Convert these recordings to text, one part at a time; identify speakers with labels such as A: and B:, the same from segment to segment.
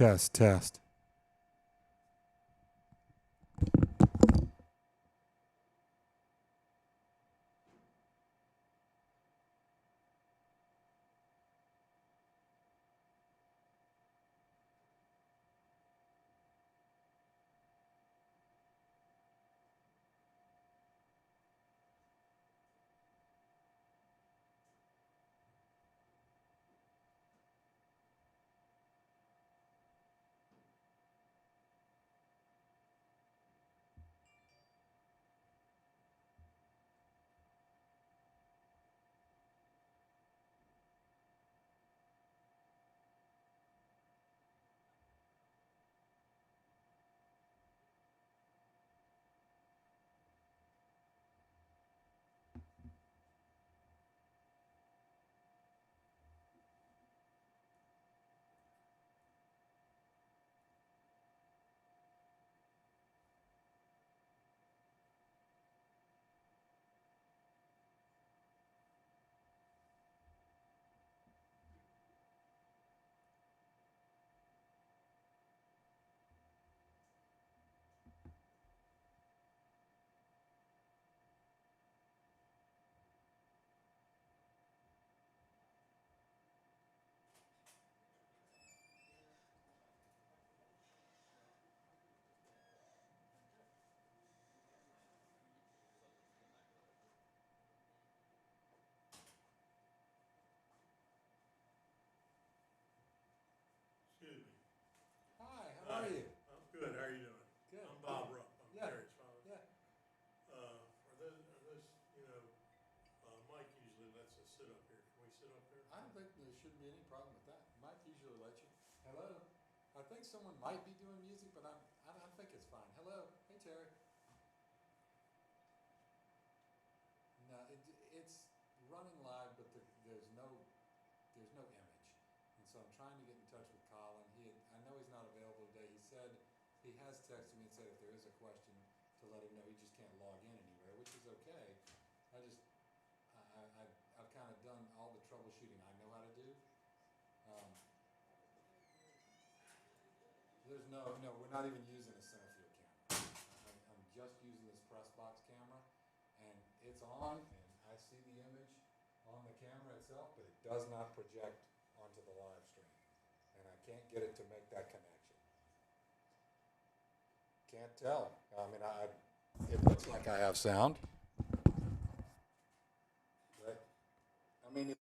A: Test, test.
B: Excuse me.
A: Hi, how are you?
B: I'm good. How are you doing?
A: Good.
B: I'm Bob Rupp. I'm
A: Yeah.
B: Terry's father.
A: Yeah.
B: Mike usually lets us sit up here. Can we sit up there?
A: I don't think there shouldn't be any problem with that. Mike usually lets you. Hello. I think someone might be doing music, but I think it's fine. Hello. Hey, Terry. No, it's running live, but there's no image, and so I'm trying to get in touch with Colin. I know he's not available today. He said he has texted me and said if there is a question to let him know. He just can't log in anywhere, which is okay. I just I've kind of done all the troubleshooting I know how to do. Um, there's no, we're not even using a center field camera. I'm just using this press box camera, and it's on, and I see the image on the camera itself, but it does not project onto the live stream, and I can't get it to make that connection. Can't tell. I mean, it looks like I have sound, but I mean.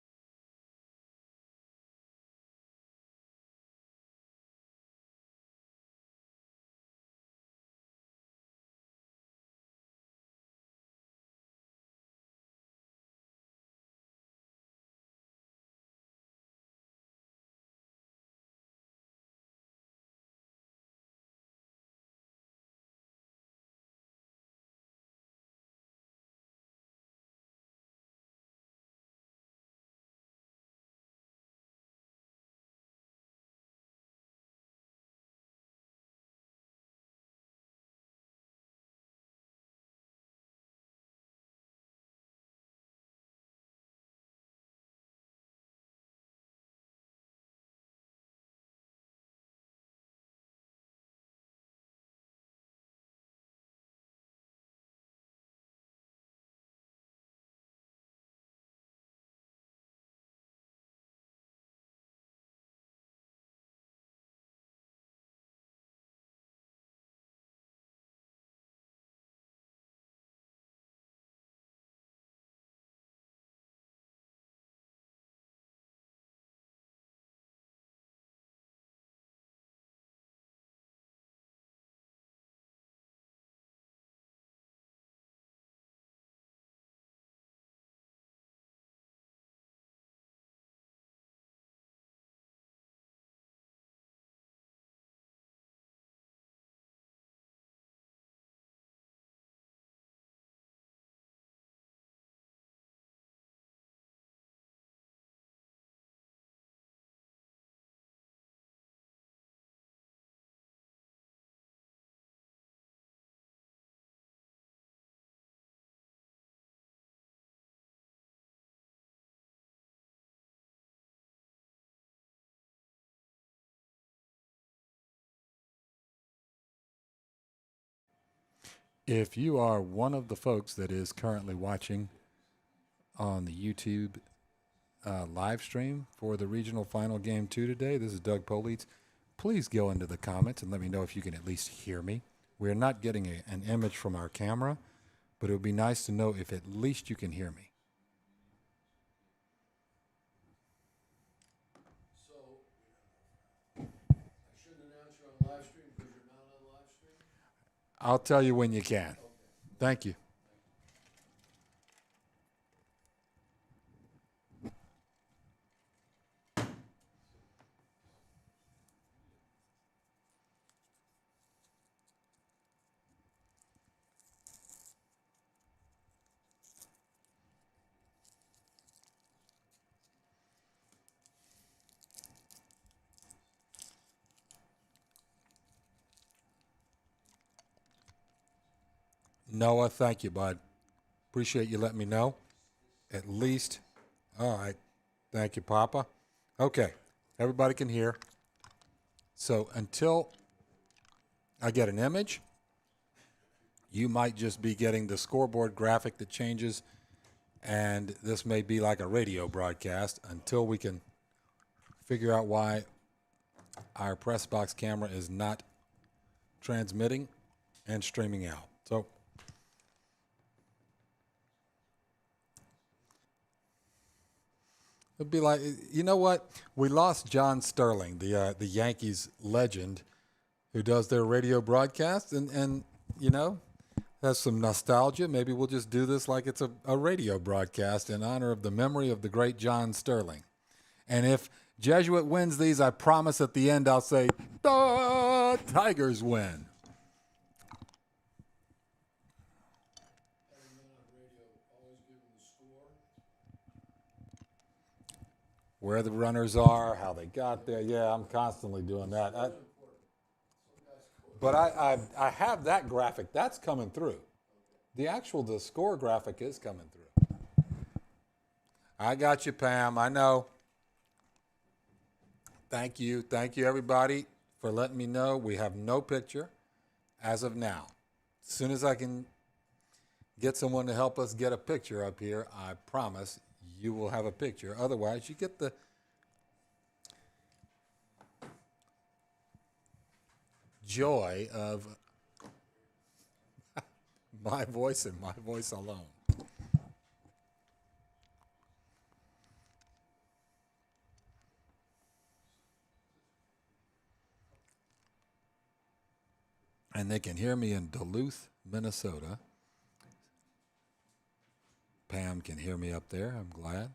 A: If you are one of the folks that is currently watching on the YouTube live stream for the regional final game 2 today, this is Doug Politz. Please go into the comments and let me know if you can at least hear me. We're not getting an image from our camera, but it would be nice to know if at least you can hear me.
C: So, I shouldn't announce you're on live stream because you're not on live stream?
A: I'll tell you when you can.
C: Okay.
A: Thank you. Noah, thank you, bud. Appreciate you letting me know. At least. All right. Thank you, Papa. Okay. Everybody can hear. So until I get an image, you might just be getting the scoreboard graphic that changes, and this may be like a radio broadcast until we can figure out why our press box camera is not transmitting and streaming out. So it'd be like, you know what? We lost John Sterling, the Yankees legend, who does their radio broadcast, and you know, has some nostalgia. Maybe we'll just do this like it's a radio broadcast in honor of the memory of the great John Sterling. And if Jesuit wins these, I promise at the end I'll say, "The Tigers win."
C: Having been on radio, always giving the score.
A: Where the runners are, how they got there. Yeah, I'm constantly doing that.
C: Very important. Some guys score.
A: But I have that graphic. That's coming through. The score graphic is coming through. I got you, Pam. I know. Thank you. Thank you, everybody, for letting me know. We have no picture as of now. As soon as I can get someone to help us get a picture up here, I promise you will have a picture. Otherwise, you get the joy of my voice and my voice alone. And they can hear me in Duluth, Minnesota. Pam can hear me up there. I'm glad.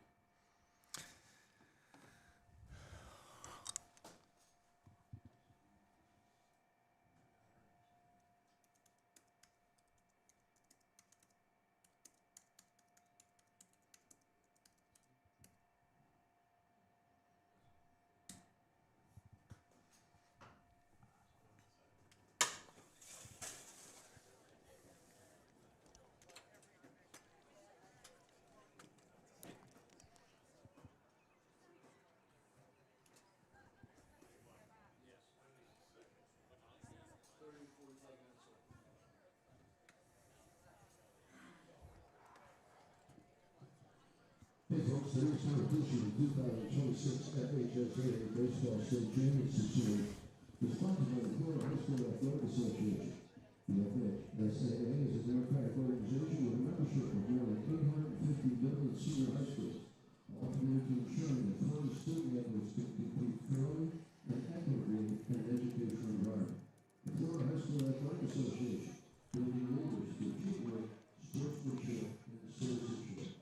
D: Hey folks, the next competition, the 2026 FHSA Baseball State Championship Series is sponsored by the Florida High School Athletic Association. The FHSAA is a democratic organization with a membership of more than 850 million senior high schools, all committed to ensuring that Florida student athletes can compete fairly and equitably in an educational environment. The Florida High School Athletic Association, building leaders through teamwork, sportsmanship, and citizenship.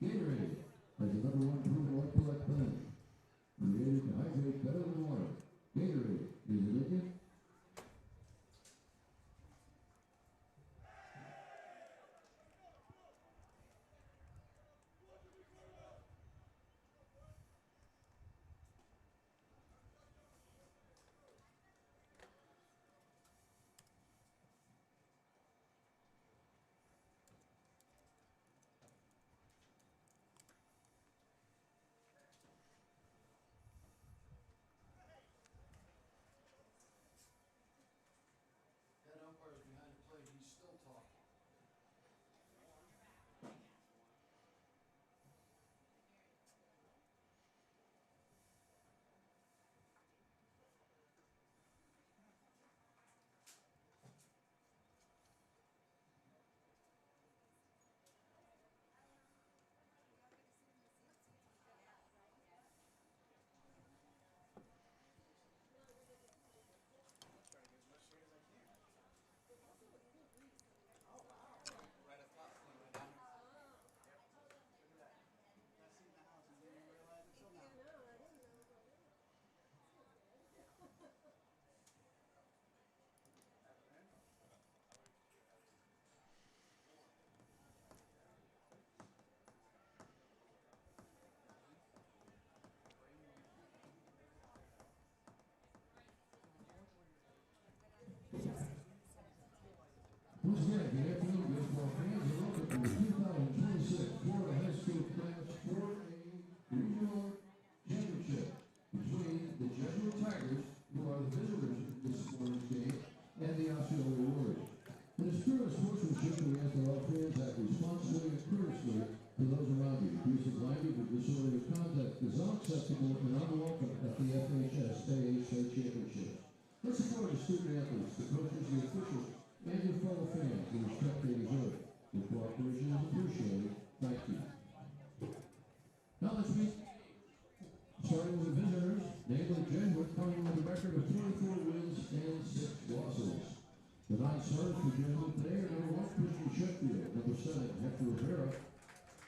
D: Gatorade has the #1 proven electrolyte blend, created to hydrate better than water. Gatorade, is it in you? are the visitors in this morning's game and the Osceola Warriors. In the spirit of sportsmanship, we ask that all fans act responsibly and courteously to those around you. Use of language or disorderly conduct is unacceptable and unwelcome at the FHS AHA Championship. Let's support the student athletes, the coaches, the officials, and your fellow fans the respect they deserve. Your cooperation is appreciated. Thank you. Now let's meet, starting with the visitors, namely Jesuit, coming with a record of 24 wins and 6 losses. The 9 starters for Jesuit today are number 1, Christian Sheffield, number 7, Hector Rivera,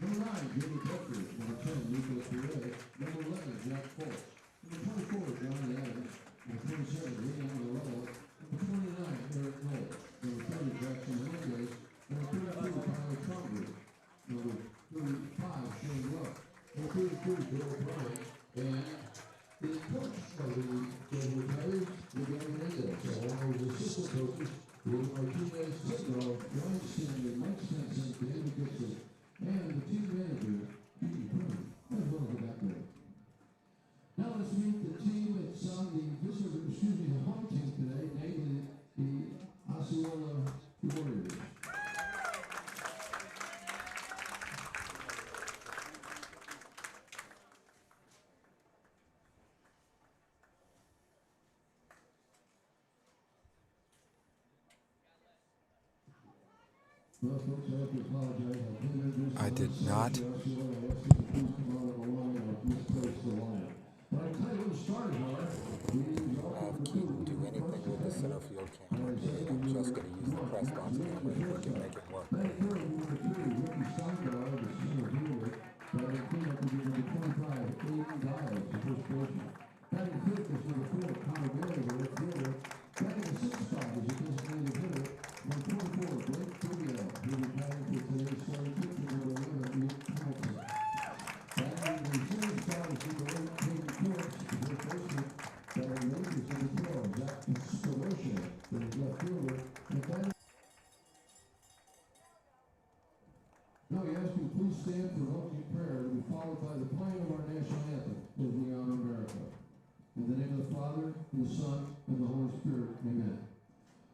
D: number 9, Jimmy Bedford, number 10, Nicholas Perez, number 11, Jack Fultz, number 24, Johnny Adams, number 27, Leon Morello, number 29, Eric Knoll, number 30, Jackson Hernandez, number 32, Tyler Trumbull, number 35, Shane Ruff, number 33, Bill O'Brien, and the coach of the Jesuit Tigers, Miguel Hernandez, along with his assistant coaches, Will Martinez, Tidwell, Ryan Stanley, Mike Stenson, David Gibson, and the team manager, Gigi Pruitt, as well as the back row. Now let's meet the team that's on the home team today, namely the Osceola Warriors. Well, folks, I have to apologize.
A: I did not.
D: But I tell you who started, however.
A: I couldn't do anything with the center field camera. I'm just going to use the press box camera if we can make it work.
D: Now we ask you please stand for opening prayer to be followed by the playing of our national anthem as we honor America. In the name of the Father, and the Son, and the Holy Spirit, amen.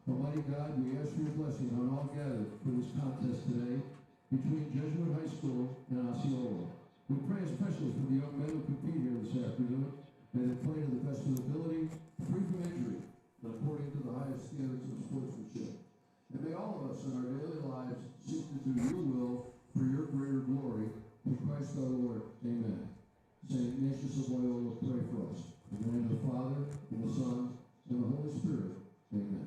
D: Almighty God, we ask for your blessing on all gathered for this contest today between Jesuit High School and Osceola. We pray especially for the young men who compete here this afternoon. May they play to the best of ability, free from injury, and according to the highest standards of sportsmanship. And may all of us in our daily lives seek to do your will for your greater glory. Through Christ our Lord. Amen. Saint Ignatius of Loyola, pray for us. In the name of the Father, and the Son, and the Holy Spirit. Amen.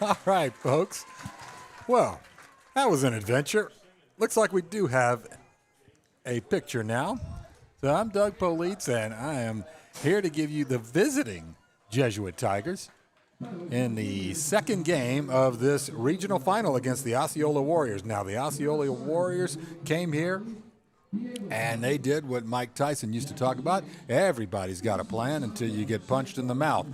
A: All right, folks. Well, that was an adventure. Looks like we do have a picture now. So I'm Doug Politz, and I am here to give you the visiting Jesuit Tigers in the second game of this regional final against the Osceola Warriors. Now, the Osceola Warriors came here, and they did what Mike Tyson used to talk about. Everybody's got a plan until you get punched in the mouth.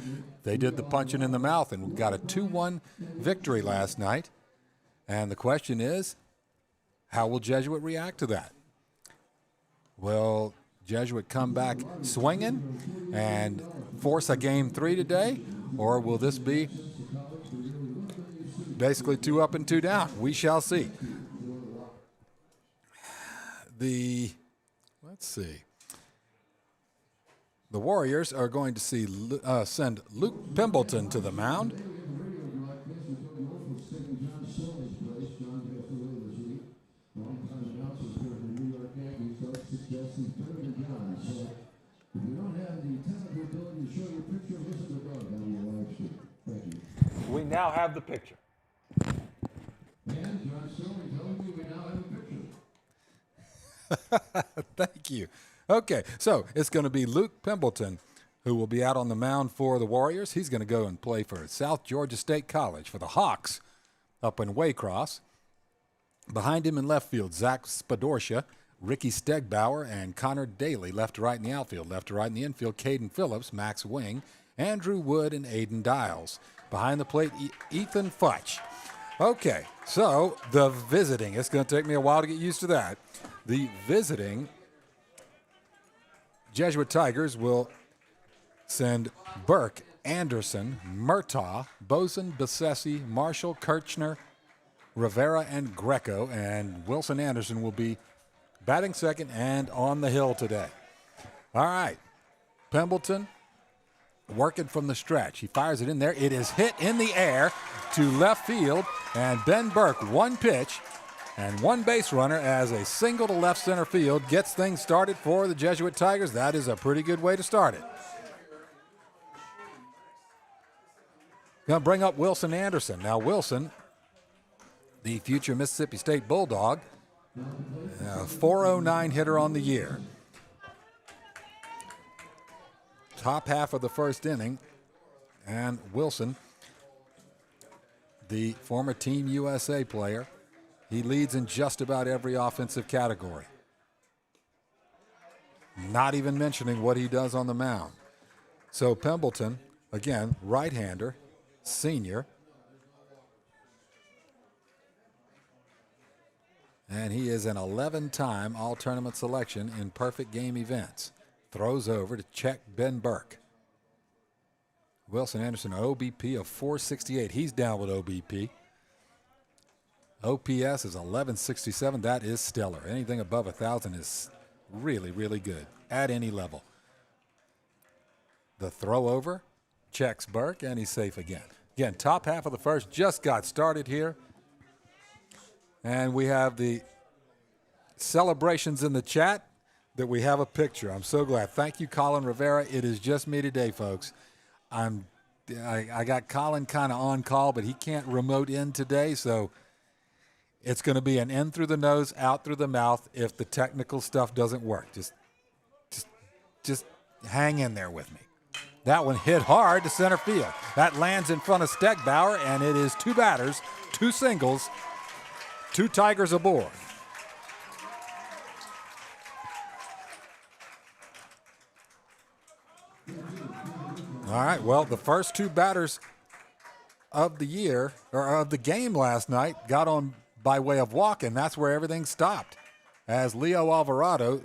A: They did the punching in the mouth and got a 2-1 victory last night. And the question is, how will Jesuit react to that? Will Jesuit come back swinging and force a game 3 today? Or will this be basically 2 up and 2 down? We shall see. let's see. The Warriors are going to send Luke Pembleton to the mound. We now have the picture. Thank you. Okay, so it's going to be Luke Pembleton who will be out on the mound for the Warriors. He's going to go and play for South Georgia State College for the Hawks up in Waycross. Behind him in left field, Zach Spadorcia, Ricky Stegbauer, and Connor Daly, left to right in the outfield. Left to right in the infield, Caden Phillips, Max Wing, Andrew Wood, and Aiden Dials. Behind the plate, Ethan Futch. Okay, so the visiting. It's going to take me a while to get used to that. The visiting Jesuit Tigers will send Burke, Anderson, Murtaugh, Boson, Besessi, Marshall, Kirchner, Rivera, and Greco. And Wilson Anderson will be batting second and on the hill today. All right, Pembleton working from the stretch. He fires it in there. It is hit in the air to left field, and Ben Burke, one pitch and one base runner as a single to left center field gets things started for the Jesuit Tigers. That is a pretty good way to start it. Going to bring up Wilson Anderson. Now Wilson, the future Mississippi State Bulldog, 409 hitter on the year. Top half of the first inning, and Wilson, the former Team USA player, he leads in just about every offensive category. Not even mentioning what he does on the mound. So Pembleton, again, right-hander, senior. And he is an 11-time all-tournament selection in perfect game events. Throws over to check Ben Burke. Wilson Anderson, an OBP of 468. He's down with OBP. OPS is 1167. That is stellar. Anything above 1,000 is really, really good at any level. The throw over checks Burke, and he's safe again. Again, top half of the first just got started here. And we have the celebrations in the chat that we have a picture. I'm so glad. Thank you, Colin Rivera. It is just me today, folks. I got Colin kind of on call, but he can't remote in today, so it's going to be an in through the nose, out through the mouth if the technical stuff doesn't work. Just hang in there with me. That one hit hard to center field. That lands in front of Stegbauer, and it is two batters, two singles, two Tigers aboard. All right, well, the first two batters of the year, or of the game last night, got on by way of walk, and that's where everything stopped. As Leo Alvarado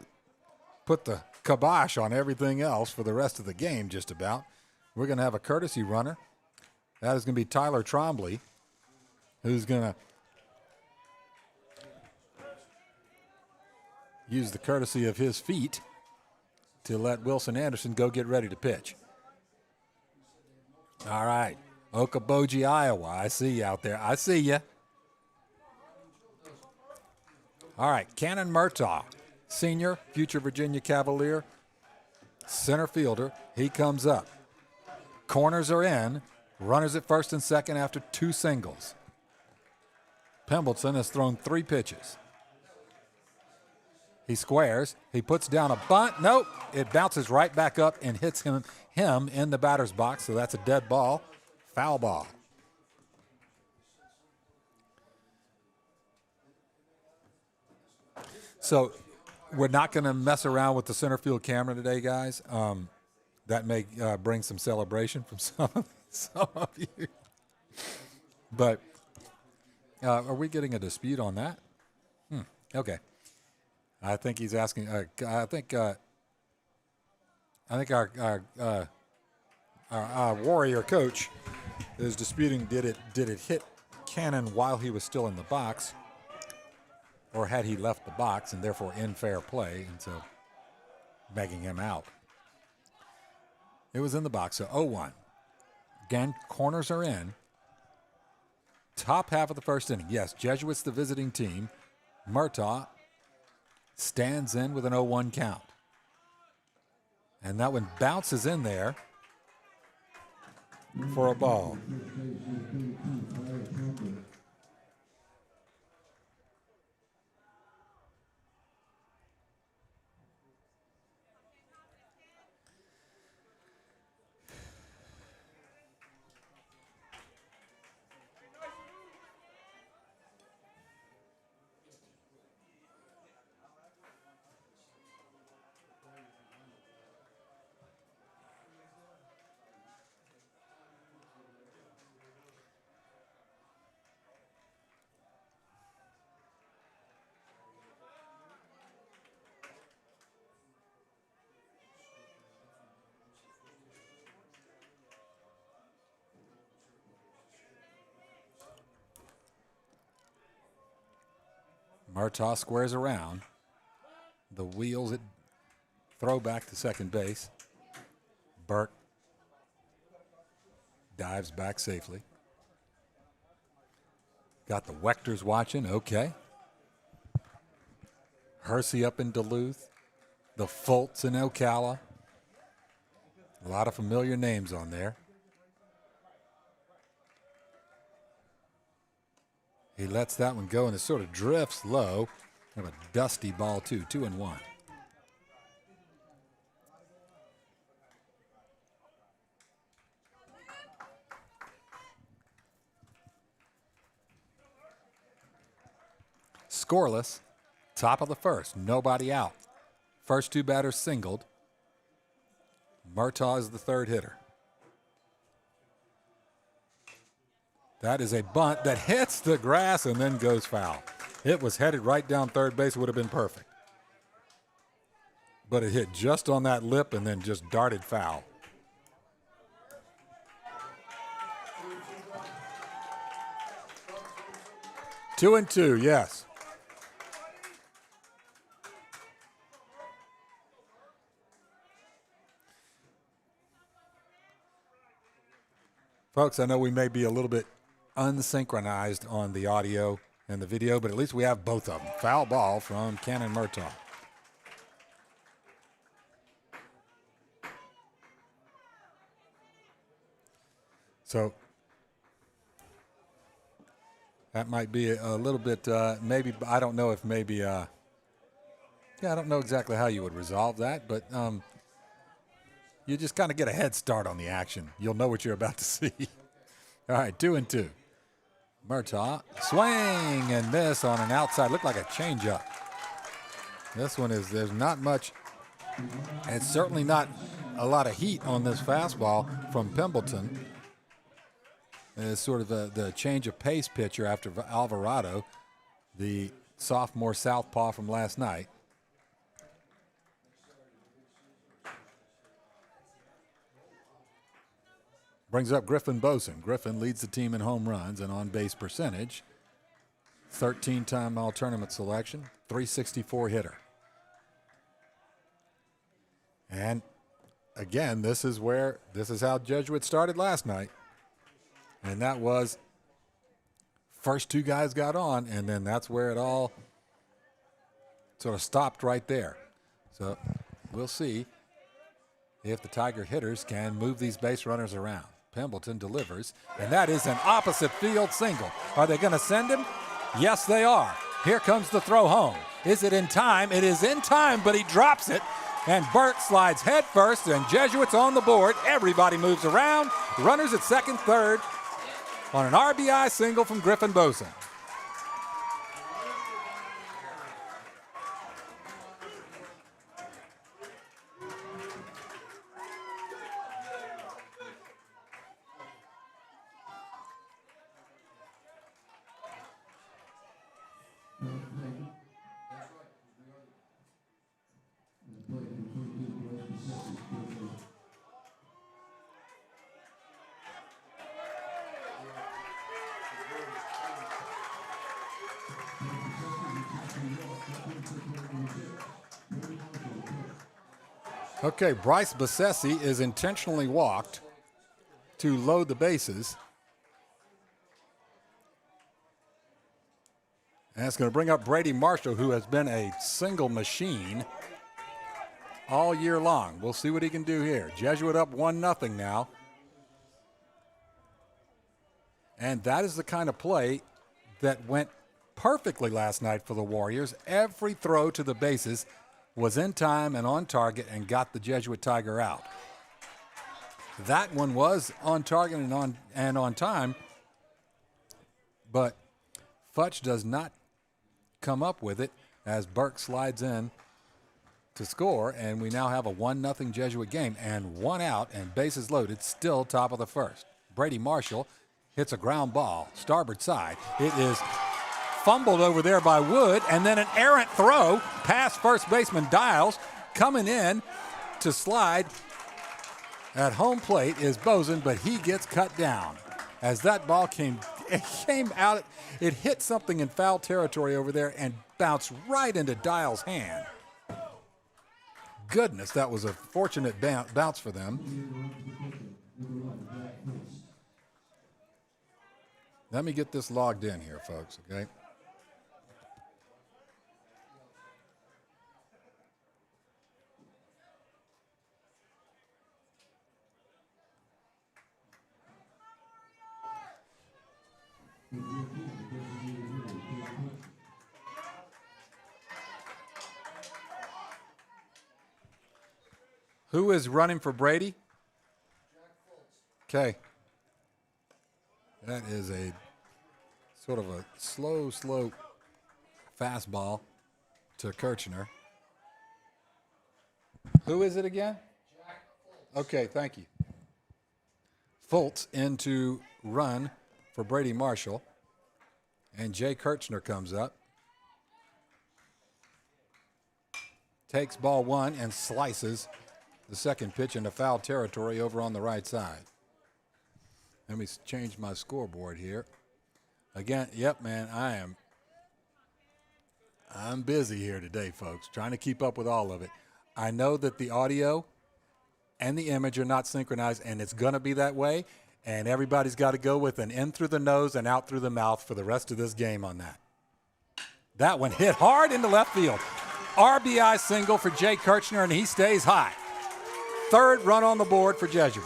A: put the kibosh on everything else for the rest of the game, just about. We're going to have a courtesy runner. That is going to be Tyler Trombley, who's going to use the courtesy of his feet to let Wilson Anderson go get ready to pitch. All right, Okoboji, Iowa. I see you out there. I see you. All right, Cannon Murtaugh, senior, future Virginia Cavalier, center fielder. He comes up. Corners are in. Runners at first and second after two singles. Pembleton has thrown three pitches. He squares. He puts down a bunt. Nope. It bounces right back up and hits him in the batter's box, so that's a dead ball. Foul ball. So we're not going to mess around with the center field camera today, guys. That may bring some celebration from some of you. But are we getting a dispute on that? Okay. I think he's asking. I think our Warrior coach is disputing did it hit Cannon while he was still in the box. or had he left the box and therefore in fair play, and so begging him out. It was in the box, so 0-1. Again, corners are in. Top half of the first inning. Yes, Jesuits the visiting team. Murtaugh stands in with an 0-1 count. And that one bounces in there for a ball. Murtaugh squares around. The wheels at throw back to second base. Burke dives back safely. Got the Wechters watching. Okay. Hersey up in Duluth. The Fultz in Ocala. A lot of familiar names on there. He lets that one go, and it sort of drifts low. Have a dusty ball, too. 2-1. Scoreless. Top of the first. Nobody out. First two batters singled. Murtaugh is the third hitter. That is a bunt that hits the grass and then goes foul. It was headed right down third base. It would have been perfect. But it hit just on that lip and then just darted foul. Two and two, yes. Folks, I know we may be a little bit unsynchronized on the audio and the video, but at least we have both of them. Foul ball from Cannon Murtaugh. So that might be a little bit, maybe, I don't know if maybe, yeah, I don't know exactly how you would resolve that, but you just kind of get a head start on the action. You'll know what you're about to see. All right, 2-2. Murtaugh, swing and miss on an outside. Looked like a changeup. This one is, there's not much, it's certainly not a lot of heat on this fastball from Pembleton. It's sort of the change of pace pitcher after Alvarado, the sophomore southpaw from last night. Brings up Griffin Boson. Griffin leads the team in home runs and on-base percentage. 13-time all-tournament selection, .364 hitter. And again, this is how Jesuit started last night. And that was first two guys got on, and then that's where it all sort of stopped right there. So we'll see if the Tiger hitters can move these base runners around. Pembleton delivers, and that is an opposite field single. Are they going to send him? Yes, they are. Here comes the throw home. Is it in time? It is in time, but he drops it, and Burt slides head first, and Jesuits on the board. Everybody moves around. Runners at second, third on an RBI single from Griffin Boson. Okay, Bryce Bassesi is intentionally walked to load the bases. And it's going to bring up Brady Marshall, who has been a single machine all year long. We'll see what he can do here. Jesuit up 1-0 now. And that is the kind of play that went perfectly last night for the Warriors. Every throw to the bases was in time and on target and got the Jesuit Tiger out. That one was on target and on time, but Futch does not come up with it as Burke slides in to score, and we now have a 1-0 Jesuit game and 1 out and bases loaded, still top of the first. Brady Marshall hits a ground ball, starboard side. It is fumbled over there by Wood, and then an errant throw past first baseman Dials. Coming in to slide at home plate is Bozen, but he gets cut down. As that ball came out, it hit something in foul territory over there and bounced right into Dials' hand. Goodness, that was a fortunate bounce for them. Let me get this logged in here, folks, okay? Who is running for Brady? Okay. That is a sort of a slow fastball to Kirchner. Who is it again? Okay, thank you. Fultz into run for Brady Marshall. And Jay Kirchner comes up. Takes ball one and slices the second pitch into foul territory over on the right side. Let me change my scoreboard here. Again, yep, man, I'm busy here today, folks, trying to keep up with all of it. I know that the audio and the image are not synchronized, and it's going to be that way, and everybody's got to go with an in through the nose and out through the mouth for the rest of this game on that. That one hit hard into left field. RBI single for Jay Kirchner, and he stays high. Third run on the board for Jesuit.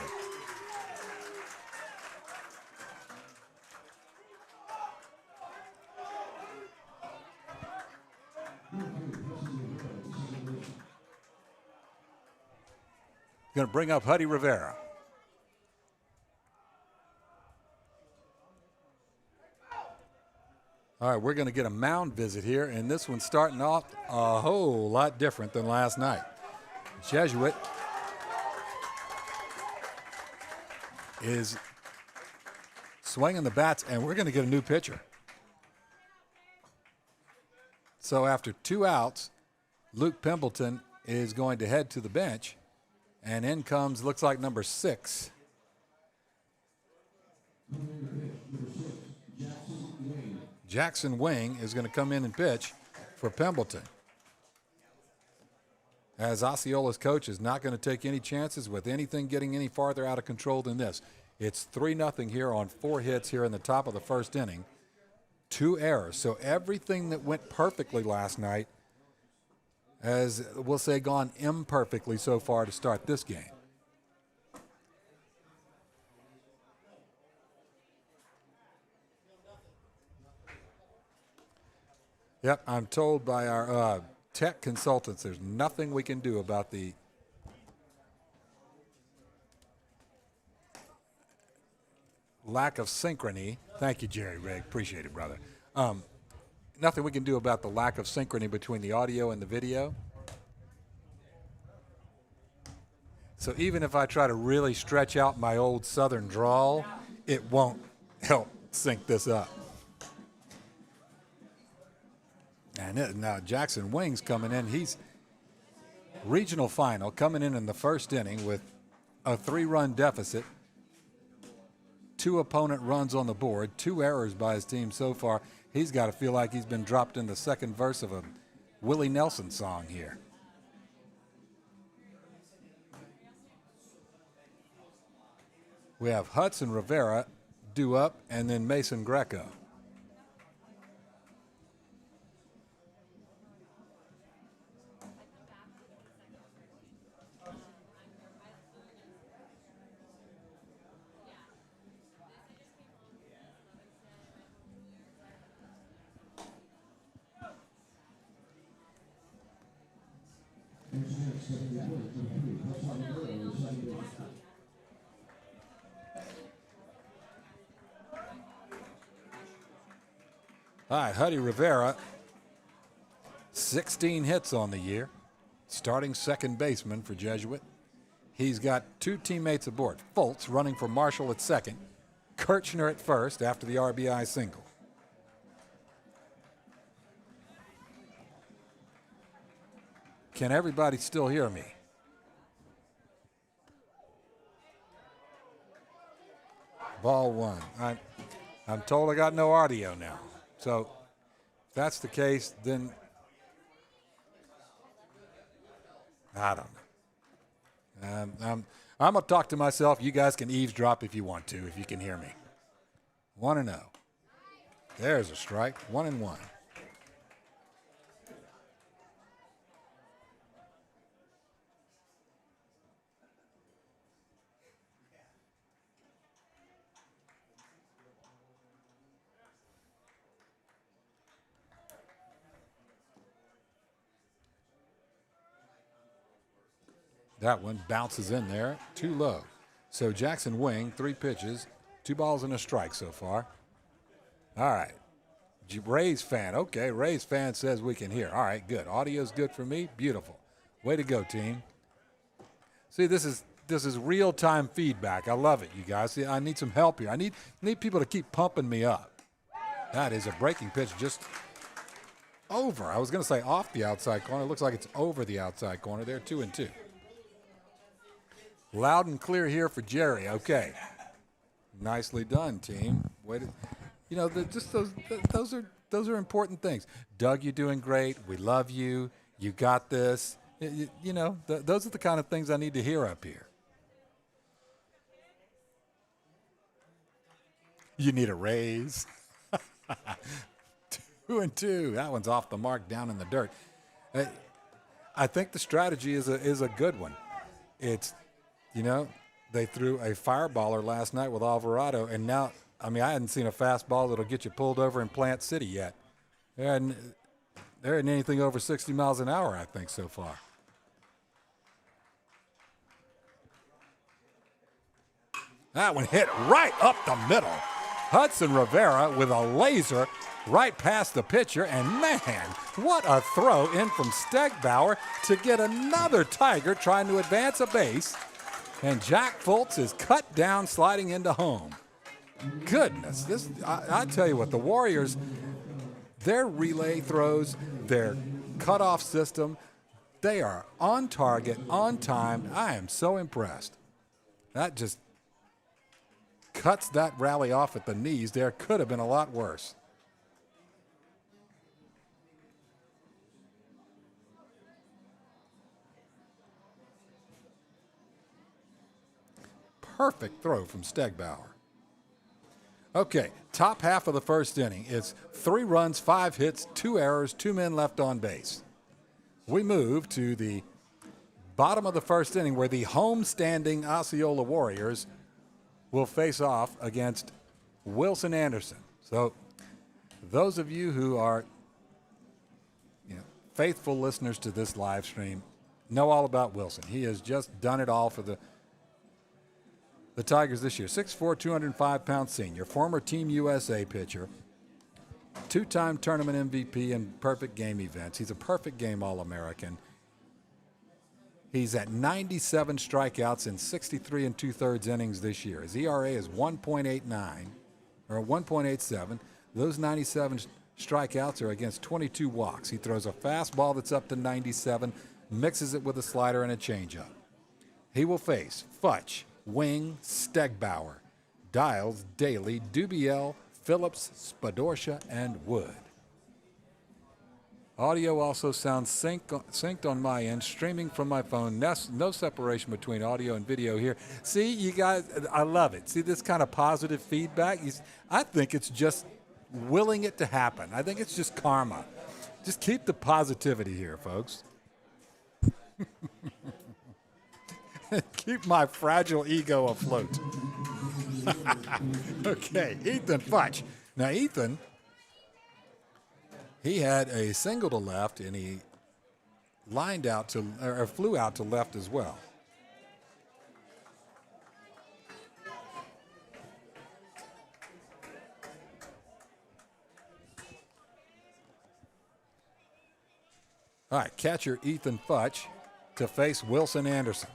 A: Going to bring up Huddy Rivera. All right, we're going to get a mound visit here, and this one's starting off a whole lot different than last night. Jesuit is swinging the bats, and we're going to get a new pitcher. So after 2 outs, Luke Pimbleton is going to head to the bench, and in comes, looks like number 6. Jackson Wing is going to come in and pitch for Pimbleton. As Osceola's coach is not going to take any chances with anything getting any farther out of control than this. It's 3-0 here on 4 hits here in the top of the first inning. 2 errors. So everything that went perfectly last night has, we'll say, gone imperfectly so far to start this game. Yep, I'm told by our tech consultants there's nothing we can do about the lack of synchrony. Thank you, Jerry Rigg. Appreciate it, brother. Nothing we can do about the lack of synchrony between the audio and the video. So even if I try to really stretch out my old southern drawl, it won't help sync this up. And now Jackson Wing's coming in. He's regional final, coming in the first inning with a 3-run deficit. 2 opponent runs on the board, 2 errors by his team so far. He's got to feel like he's been dropped in the second verse of a Willie Nelson song here. We have Hudson Rivera due up, and then Mason Greco. All right, Huddy Rivera, 16 hits on the year, starting second baseman for Jesuit. He's got two teammates aboard. Fultz running for Marshall at second, Kirchner at first after the RBI single. Can everybody still hear me? Ball one. I'm told I got no audio now. So if that's the case, then I don't know. I'm going to talk to myself. You guys can eavesdrop if you want to, if you can hear me. 1-0. There's a strike. 1-1. That one bounces in there, too low. So Jackson Wing, 3 pitches, 2 balls and a strike so far. All right. Rays fan. Okay, Rays fan says we can hear. All right, good. Audio's good for me. Beautiful. Way to go, team. See, this is real-time feedback. I love it, you guys. See, I need some help here. I need people to keep pumping me up. That is a breaking pitch just over. I was going to say off the outside corner. It looks like it's over the outside corner. They're 2-2. Loud and clear here for Jerry. Okay. Nicely done, team. Way to, just those are important things. Doug, you're doing great. We love you. You got this. Those are the kind of things I need to hear up here. You need a raise. 2-2. That one's off the mark, down in the dirt. I think the strategy is a good one. It's, they threw a fireballer last night with Alvarado, and now, I hadn't seen a fastball that'll get you pulled over in Plant City yet. There isn't anything over 60 miles an hour, I think, so far. That one hit right up the middle. Hudson Rivera with a laser right past the pitcher, and man, what a throw in from Stegbauer to get another Tiger trying to advance a base. And Jack Fultz is cut down, sliding into home. Goodness, I tell you what, the Warriors, their relay throws, their cutoff system, they are on target, on time. I am so impressed. That just cuts that rally off at the knees. There could have been a lot worse. Perfect throw from Stegbauer. Okay, top half of the first inning. It's 3 runs, 5 hits, 2 errors, 2 men left on base. We move to the bottom of the first inning where the home-standing Osceola Warriors will face off against Wilson Anderson. So those of you who are faithful listeners to this live stream know all about Wilson. He has just done it all for the Tigers this year. 6'4", 205-pound senior, former Team USA pitcher, 2-time tournament MVP in perfect game events. He's a perfect game All-American. He's at 97 strikeouts in 63 2/3 innings this year. His ERA is 1.89 or 1.87. Those 97 strikeouts are against 22 walks. He throws a fastball that's up to 97, mixes it with a slider and a changeup. He will face Futch, Wing, Stegbauer, Dials, Daly, Dubiel, Phillips, Spadorcia, and Wood. Audio also sounds synced on my end, streaming from my phone. No separation between audio and video here. See, you guys, I love it. See this kind of positive feedback? I think it's just willing it to happen. I think it's just karma. Just keep the positivity here, folks. Keep my fragile ego afloat. Okay, Ethan Futch. Now, Ethan, he had a single to left, and he lined out to, or flew out to left as well. All right, catcher Ethan Futch to face Wilson Anderson.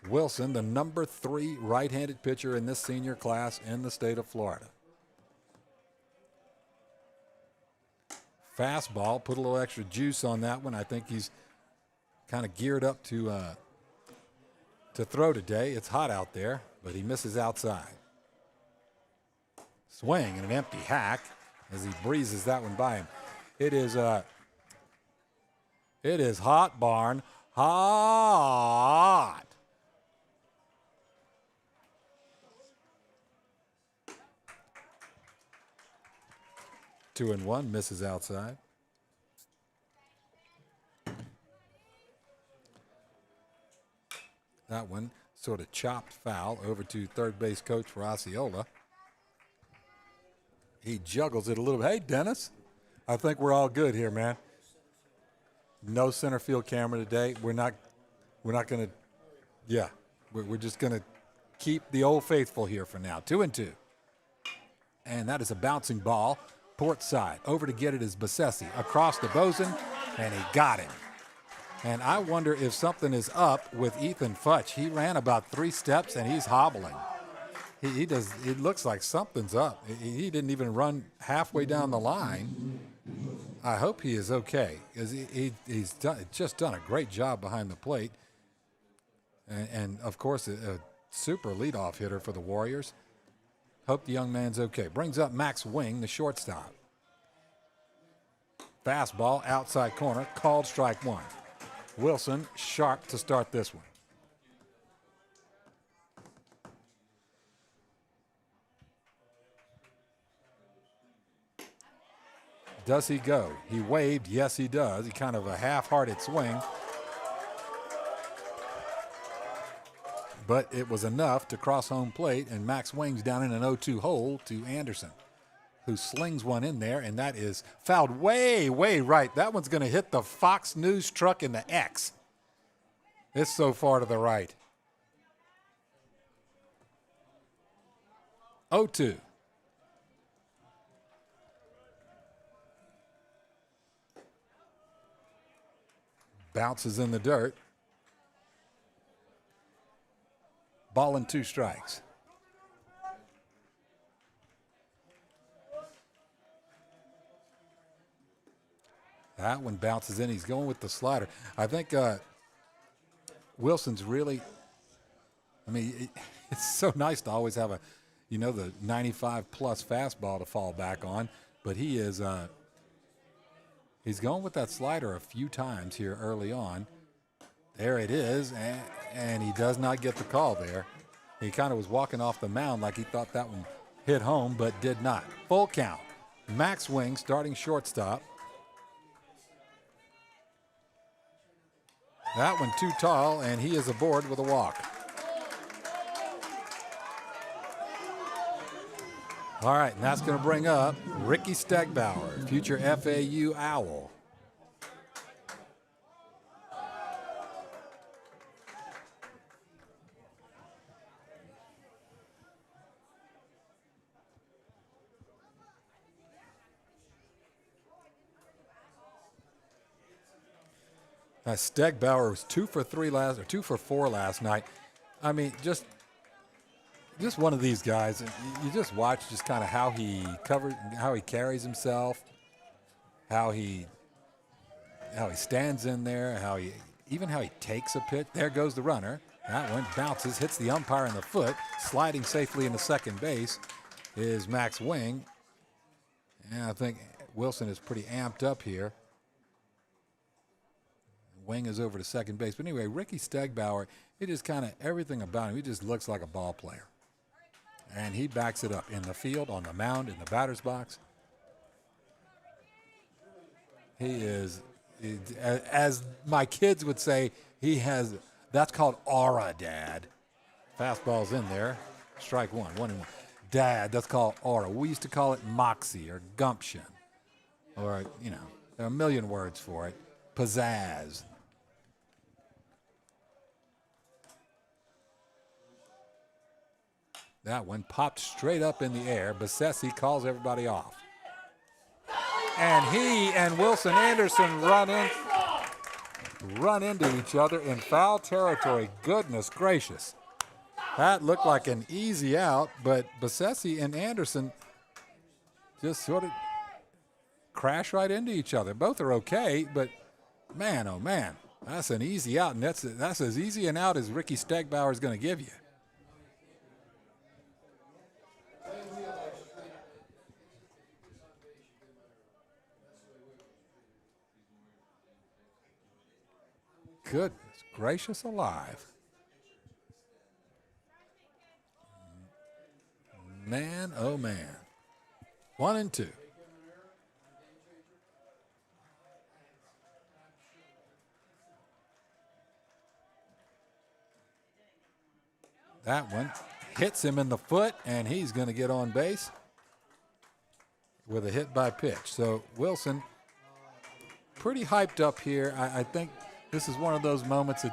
A: Wilson, the number 3 right-handed pitcher in this senior class in the state of Florida. Fastball, put a little extra juice on that one. I think he's kind of geared up to throw today. It's hot out there, but he misses outside. Swing and an empty hack as he breezes that one by him. It is hot, Barn. Hot. Two and one, misses outside. That one sort of chopped foul over to third base coach for Osceola. He juggles it a little bit. Hey, Dennis, I think we're all good here, man. No center field camera today. We're not going to, yeah, we're just going to keep the old faithful here for now. 2-2. And that is a bouncing ball. Port side. Over to get it is Bassesi. Across the boson, and he got him. And I wonder if something is up with Ethan Futch. He ran about 3 steps, and he's hobbling. He does. It looks like something's up. He didn't even run halfway down the line. I hope he is okay, because he's just done a great job behind the plate. And of course, a super leadoff hitter for the Warriors. Hope the young man's okay. Brings up Max Wing, the shortstop. Fastball, outside corner, called strike 1. Wilson sharp to start this one. Does he go? He waved. Yes, he does. He kind of a half-hearted swing. But it was enough to cross home plate, and Max Wing's down in an 0-2 hole to Anderson, who slings one in there, and that is fouled way, way right. That one's going to hit the Fox News truck in the X. It's so far to the right. 0-2. Bounces in the dirt. Ball and 2 strikes. That one bounces in. He's going with the slider. I think Wilson's really, I mean, it's so nice to always have the 95-plus fastball to fall back on, but he is, he's going with that slider a few times here early on. There it is, and he does not get the call there. He kind of was walking off the mound like he thought that one hit home, but did not. Full count. Max Wing, starting shortstop. That one too tall, and he is aboard with a walk. All right, and that's going to bring up Ricky Stegbauer, future FAU Owl. Stegbauer was 2 for 4 last night. I mean, just one of these guys. You just watch just kind of how he carries himself, how he stands in there, how he takes a pitch. There goes the runner. That one bounces, hits the umpire in the foot, sliding safely into second base is Max Wing. And I think Wilson is pretty amped up here. Wing is over to second base. But anyway, Ricky Stegbauer, it just kind of everything about him, he just looks like a ball player. And he backs it up in the field, on the mound, in the batter's box. He is, as my kids would say, that's called aura, Dad. Fastball's in there. Strike one, 1-1. Dad, that's called aura. We used to call it moxie or gumption. Or, there are a million words for it. Pizzazz. That one popped straight up in the air. Bassesi calls everybody off. And he and Wilson Anderson run into each other in foul territory. Goodness gracious. That looked like an easy out, but Bassesi and Anderson just sort of crash right into each other. Both are okay, but man, oh man, that's an easy out, and that's as easy an out as Ricky Stegbauer is going to give you. Goodness gracious alive. Man, oh man. 1-2. That one hits him in the foot, and he's going to get on base with a hit by pitch. So Wilson, pretty hyped up here. I think this is one of those moments that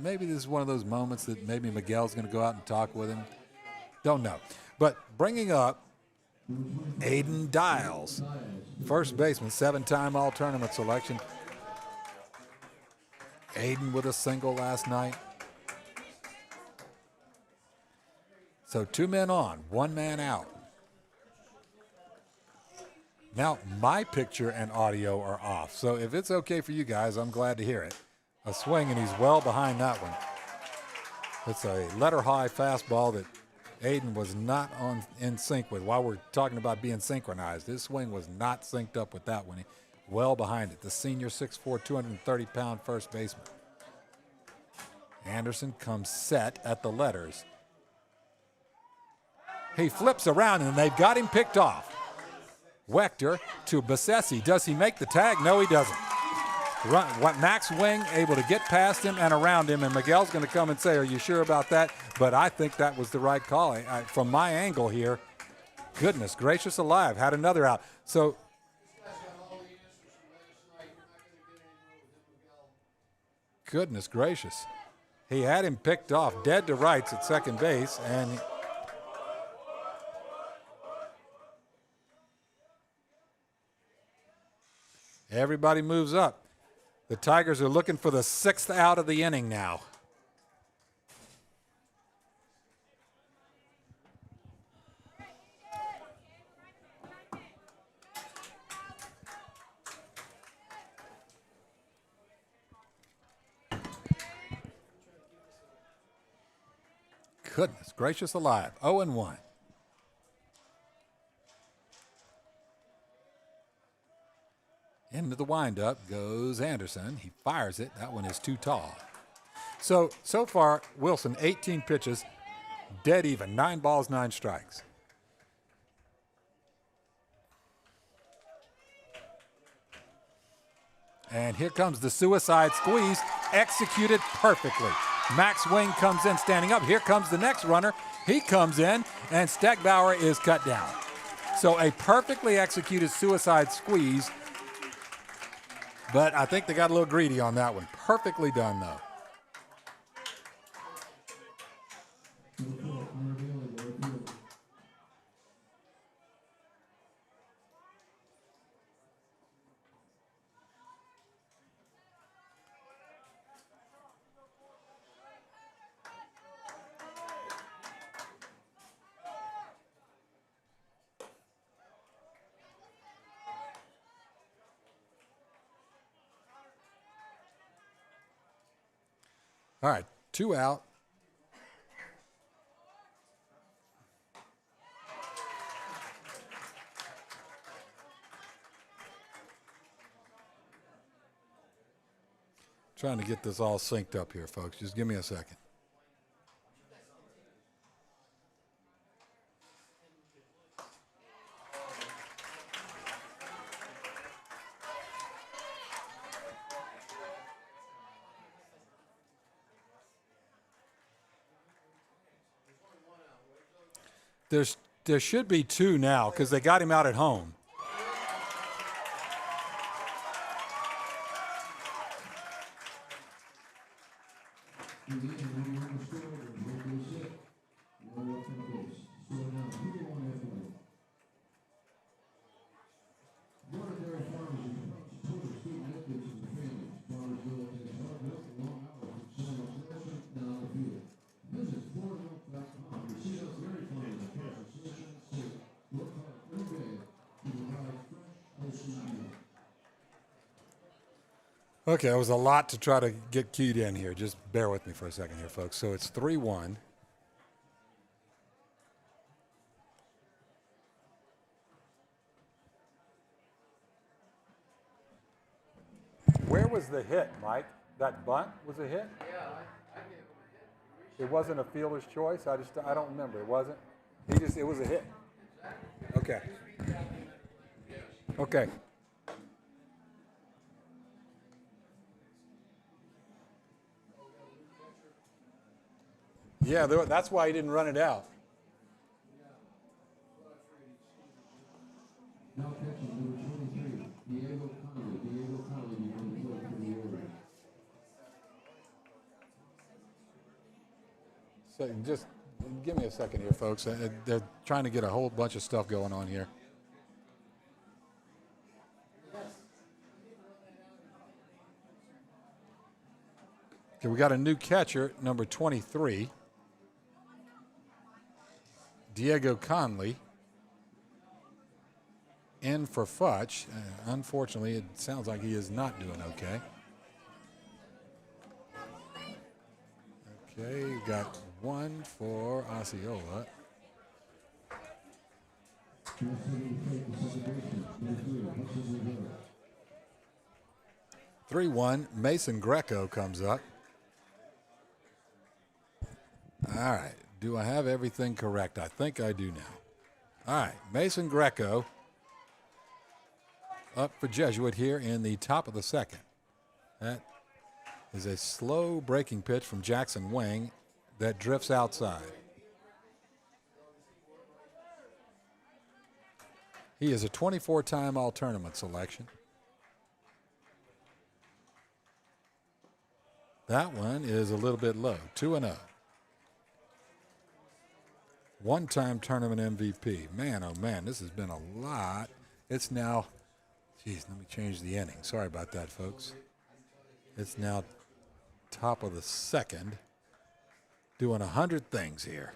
A: maybe this is one of those moments that maybe Miguel's going to go out and talk with him. Don't know. But bringing up Aiden Dials, first baseman, 7-time all-tournament selection. Aiden with a single last night. So 2 men on, 1 man out. Now, my picture and audio are off. So if it's okay for you guys, I'm glad to hear it. A swing, and he's well behind that one. It's a letter-high fastball that Aiden was not in sync with. While we're talking about being synchronized, his swing was not synced up with that one. Well behind it. The senior 6'4", 230-pound first baseman. Anderson comes set at the letters. He flips around, and they've got him picked off. Wechter to Bassesi. Does he make the tag? No, he doesn't. Max Wing able to get past him and around him, and Miguel's going to come and say, are you sure about that? But I think that was the right call. From my angle here, goodness gracious alive, had another out. So goodness gracious. He had him picked off dead to rights at second base, and everybody moves up. The Tigers are looking for the 6th out of the inning now. Goodness gracious alive, 0-1. Into the windup goes Anderson. He fires it. That one is too tall. So far, Wilson, 18 pitches, dead even, 9 balls, 9 strikes. And here comes the suicide squeeze, executed perfectly. Max Wing comes in standing up. Here comes the next runner. He comes in, and Stegbauer is cut down. So a perfectly executed suicide squeeze. But I think they got a little greedy on that one. Perfectly done, though. All right, 2 out. Trying to get this all synced up here, folks. Just give me a second. There should be two now because they got him out at home. Okay, it was a lot to try to get keyed in here. Just bear with me for a second here, folks. So it's 3-1. Where was the hit, Mike? That bunt was a hit?
C: Yeah, I gave him a hit.
A: It wasn't a fielder's choice? I don't remember. It wasn't? It was a hit. Okay. Okay. Yeah, that's why he didn't run it out.
D: Now catching number 23, Diego Conley. Diego Conley behind the plate for the Orioles.
A: So just give me a second here, folks. They're trying to get a whole bunch of stuff going on here. Okay, we got a new catcher, number 23, Diego Conley, in for Futch. Unfortunately, it sounds like he is not doing okay. Okay, we got one for Osceola. 3-1. Mason Greco comes up. All right. Do I have everything correct? I think I do now. All right. Mason Greco up for Jesuit here in the top of the second. That is a slow breaking pitch from Jackson Wang that drifts outside. He is a 24-time All-Tournament selection. That one is a little bit low, 2-0. One-time tournament MVP. Man, oh man, this has been a lot. It's now, geez, let me change the inning. Sorry about that, folks. It's now top of the second, doing 100 things here.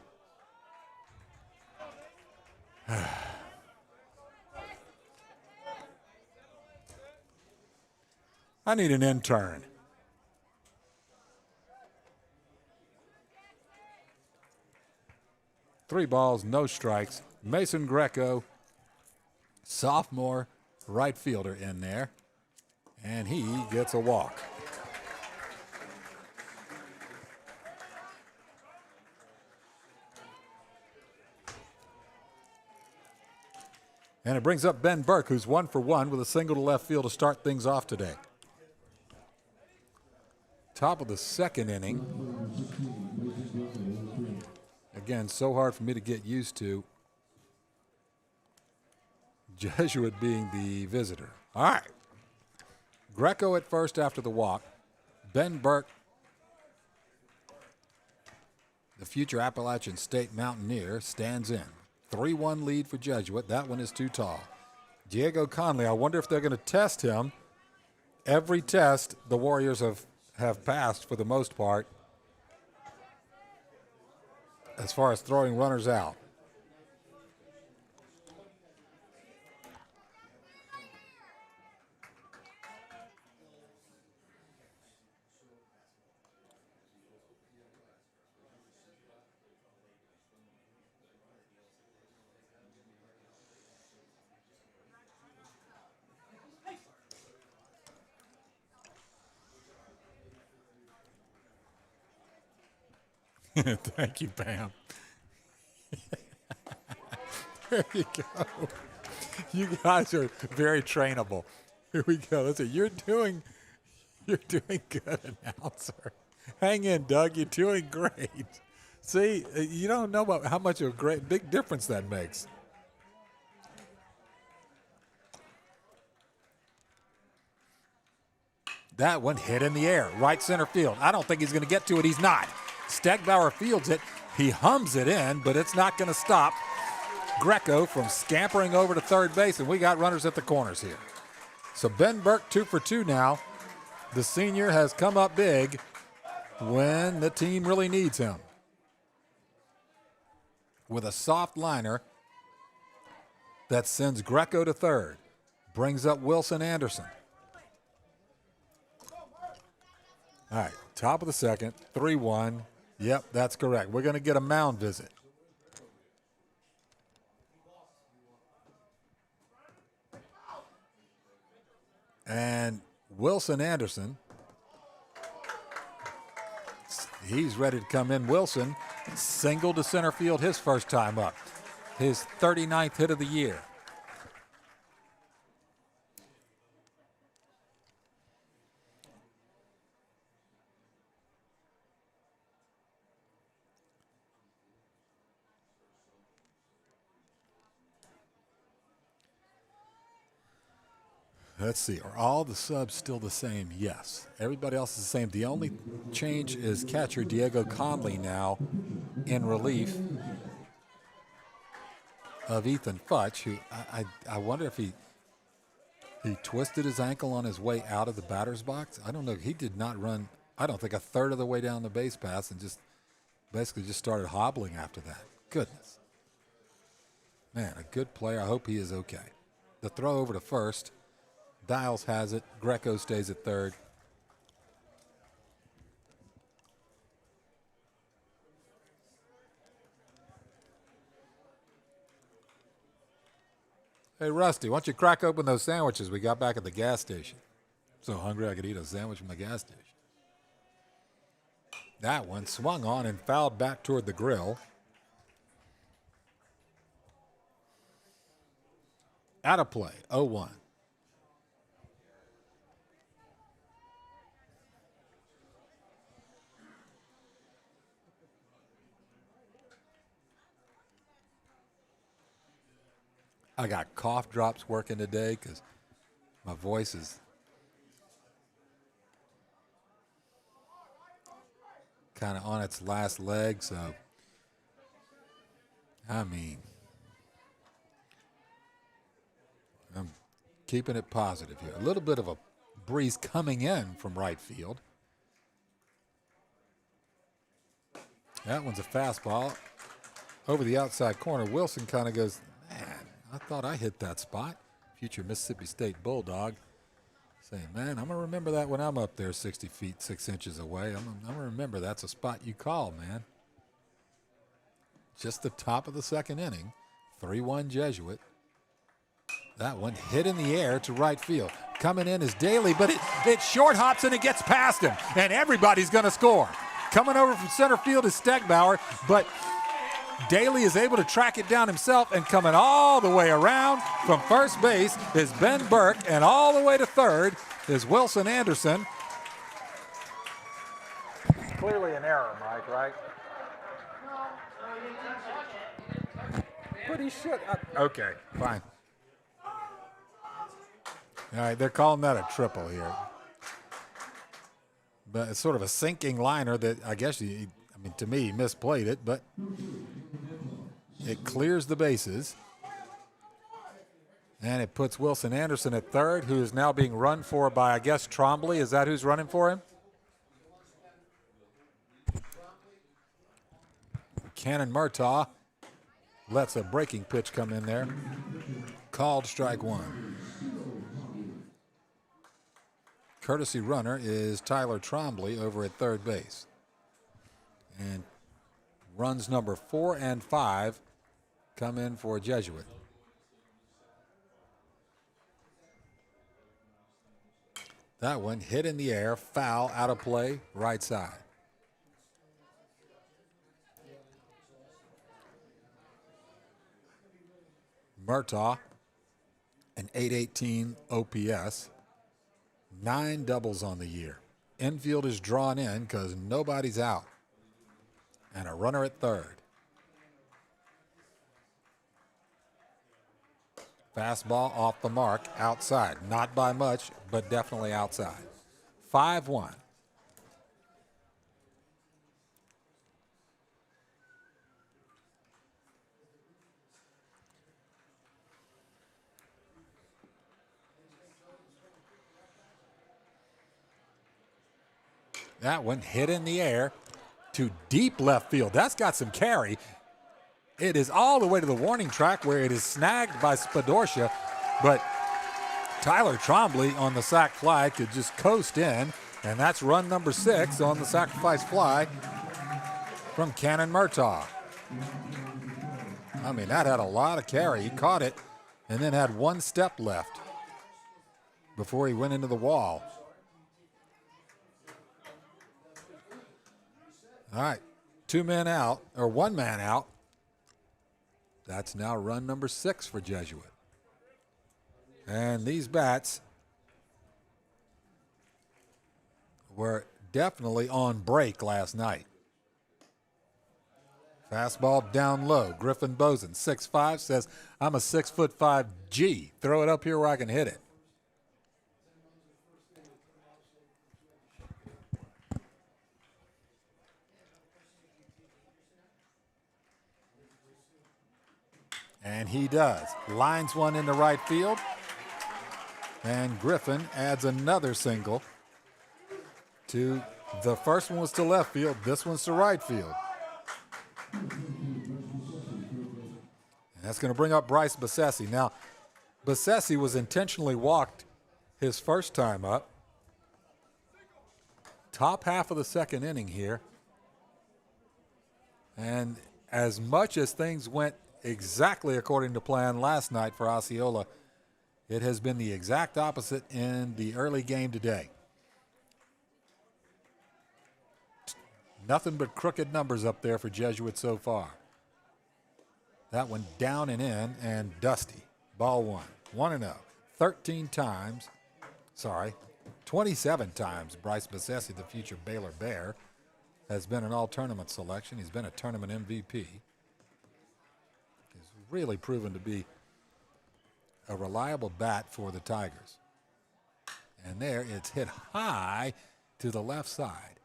A: I need an intern. Three balls, no strikes. Mason Greco, sophomore right fielder in there, and he gets a walk. And it brings up Ben Burke, who's 1 for 1 with a single to left field to start things off today. Top of the second inning. Again, so hard for me to get used to. Jesuit being the visitor. All right. Greco at first after the walk. Ben Burke, the future Appalachian State Mountaineer, stands in. 3-1 lead for Jesuit. That one is too tall. Diego Conley, I wonder if they're going to test him. Every test the Warriors have passed for the most part as far as throwing runners out. Thank you, Pam. There you go. You guys are very trainable. Here we go. Listen, you're doing good, announcer. Hang in, Doug. You're doing great. See, you don't know how much of a big difference that makes. That one hit in the air, right center field. I don't think he's going to get to it. He's not. Stegbauer fields it. He hums it in, but it's not going to stop Greco from scampering over to third base, and we got runners at the corners here. So Ben Burke 2 for 2 now. The senior has come up big when the team really needs him. With a soft liner that sends Greco to third. Brings up Wilson Anderson. All right, top of the second, 3-1. Yep, that's correct. We're going to get a mound visit. And Wilson Anderson, he's ready to come in. Wilson singled to center field his first time up. His 39th hit of the year. Let's see, are all the subs still the same? Yes. Everybody else is the same. The only change is catcher Diego Conley now in relief of Ethan Futch, who I wonder if he twisted his ankle on his way out of the batter's box. I don't know. He did not run, I don't think, a third of the way down the base pass and just basically just started hobbling after that. Goodness. Man, a good player. I hope he is okay. The throw over to first. Dials has it. Greco stays at third. Hey, Rusty, why don't you crack open those sandwiches we got back at the gas station? So hungry I could eat a sandwich from the gas station. That one swung on and fouled back toward the grill. Out of play, 0-1. I got cough drops working today because my voice is kind of on its last leg. So, I mean, I'm keeping it positive here. A little bit of a breeze coming in from right field. That one's a fastball over the outside corner. Wilson kind of goes, man, I thought I hit that spot. Future Mississippi State Bulldog saying, man, I'm going to remember that when I'm up there 60 feet, 6 inches away. I'm going to remember that's a spot you call, man. Just the top of the second inning. 3-1 Jesuit. That one hit in the air to right field. Coming in is Daly, but it short hops and it gets past him. And everybody's going to score. Coming over from center field is Stegbauer, but Daly is able to track it down himself, and coming all the way around from first base is Ben Burke, and all the way to third is Wilson Anderson. Clearly an error, Mike, right? But he should. Okay, fine. All right, they're calling that a triple here. But it's sort of a sinking liner that I guess to me, he misplayed it, but it clears the bases. And it puts Wilson Anderson at third, who is now being run for by, I guess, Trombley. Is that who's running for him? Cannon Murtaugh lets a breaking pitch come in there. Called strike one. Courtesy runner is Tyler Trombley over at third base. And runs number 4 and 5 come in for Jesuit. That one hit in the air, foul, out of play, right side. Murtaugh, an 818 OPS, 9 doubles on the year. Infield is drawn in because nobody's out. And a runner at third. Fastball off the mark, outside. Not by much, but definitely outside. 5-1. That one hit in the air to deep left field. That's got some carry. It is all the way to the warning track where it is snagged by Spadorcia, but Tyler Trombley on the sac fly could just coast in, and that's run number 6 on the sacrifice fly from Cannon Murtaugh. I mean, that had a lot of carry. He caught it and then had 1 step left before he went into the wall. All right, 2 men out, or 1 man out. That's now run number 6 for Jesuit. And these bats were definitely on break last night. Fastball down low. Griffin Boson, 6'5", says, I'm a 6'5" G. Throw it up here where I can hit it. And he does. Lines one into right field. And Griffin adds another single to the first one was to left field. This one's to right field. And that's going to bring up Bryce Bessesi. Now, Bessesi was intentionally walked his first time up. Top half of the second inning here. And as much as things went exactly according to plan last night for Osceola, it has been the exact opposite in the early game today. Nothing but crooked numbers up there for Jesuit so far. That one down and in and dusty. Ball 1. 1-0. 27 times Bryce Bessesi, the future Baylor Bear, has been an all-tournament selection. He's been a tournament MVP. He's really proven to be a reliable bat for the Tigers. And there, it's hit high to the left side.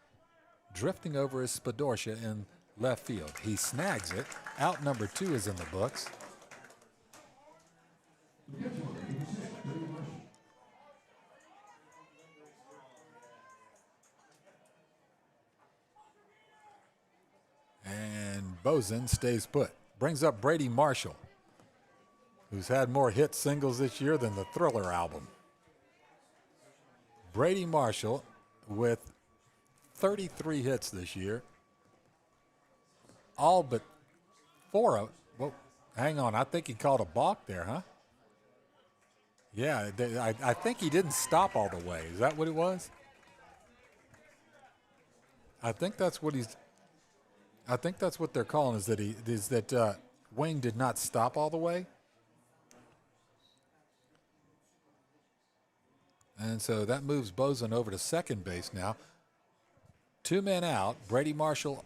A: Drifting over is Spadorcia in left field. He snags it. Out number 2 is in the books. And Boson stays put. Brings up Brady Marshall, who's had more hit singles this year than the Thriller album. Brady Marshall with 33 hits this year. All but 4 of, well, hang on, I think he called a balk there, huh? Yeah, I think he didn't stop all the way. Is that what it was? I think that's what they're calling is that Wing did not stop all the way. And so that moves Boson over to second base now. 2 men out. Brady Marshall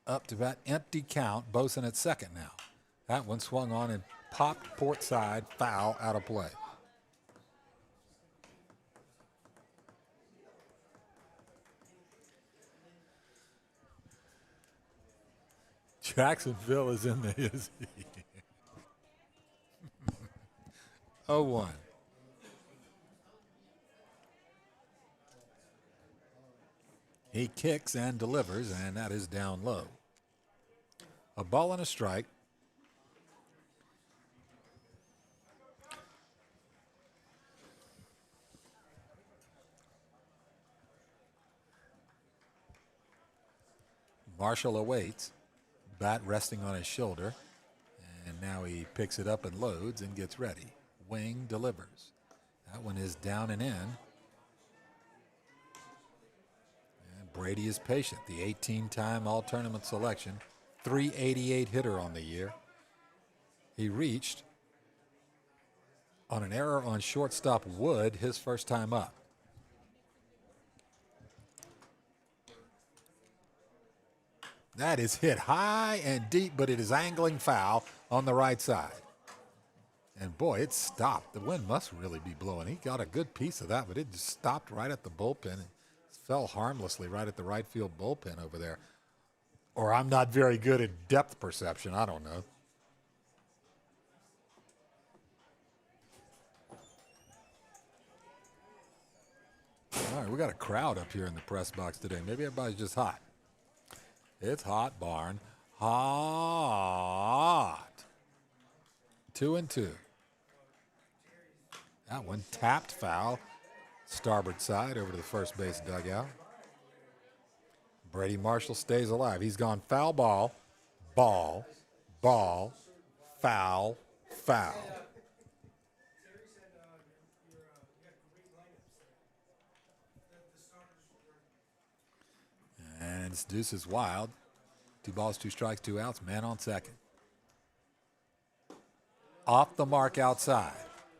A: up to bat. Empty count. Boson at second now. That one swung on and popped port side. Foul out of play. Jacksonville is in the his. 0-1. He kicks and delivers, and that is down low. A ball and a strike. Marshall awaits. Bat resting on his shoulder. And now he picks it up and loads and gets ready. Wing delivers. That one is down and in. And Brady is patient. The 18-time all-tournament selection. .388 hitter on the year. He reached on an error on shortstop Wood his first time up. That is hit high and deep, but it is angling foul on the right side. And boy, it stopped. The wind must really be blowing. He got a good piece of that, but it just stopped right at the bullpen and fell harmlessly right at the right field bullpen over there. Or I'm not very good at depth perception. I don't know. All right, we got a crowd up here in the press box today. Maybe everybody's just hot. It's hot, Barn. Hot. 2-2. That one tapped foul. Starboard side over to the first base dugout. Brady Marshall stays alive. He's gone foul ball, ball, ball, foul, foul. And it's deuces wild. 2 balls, 2 strikes, 2 outs. Man on second. Off the mark outside.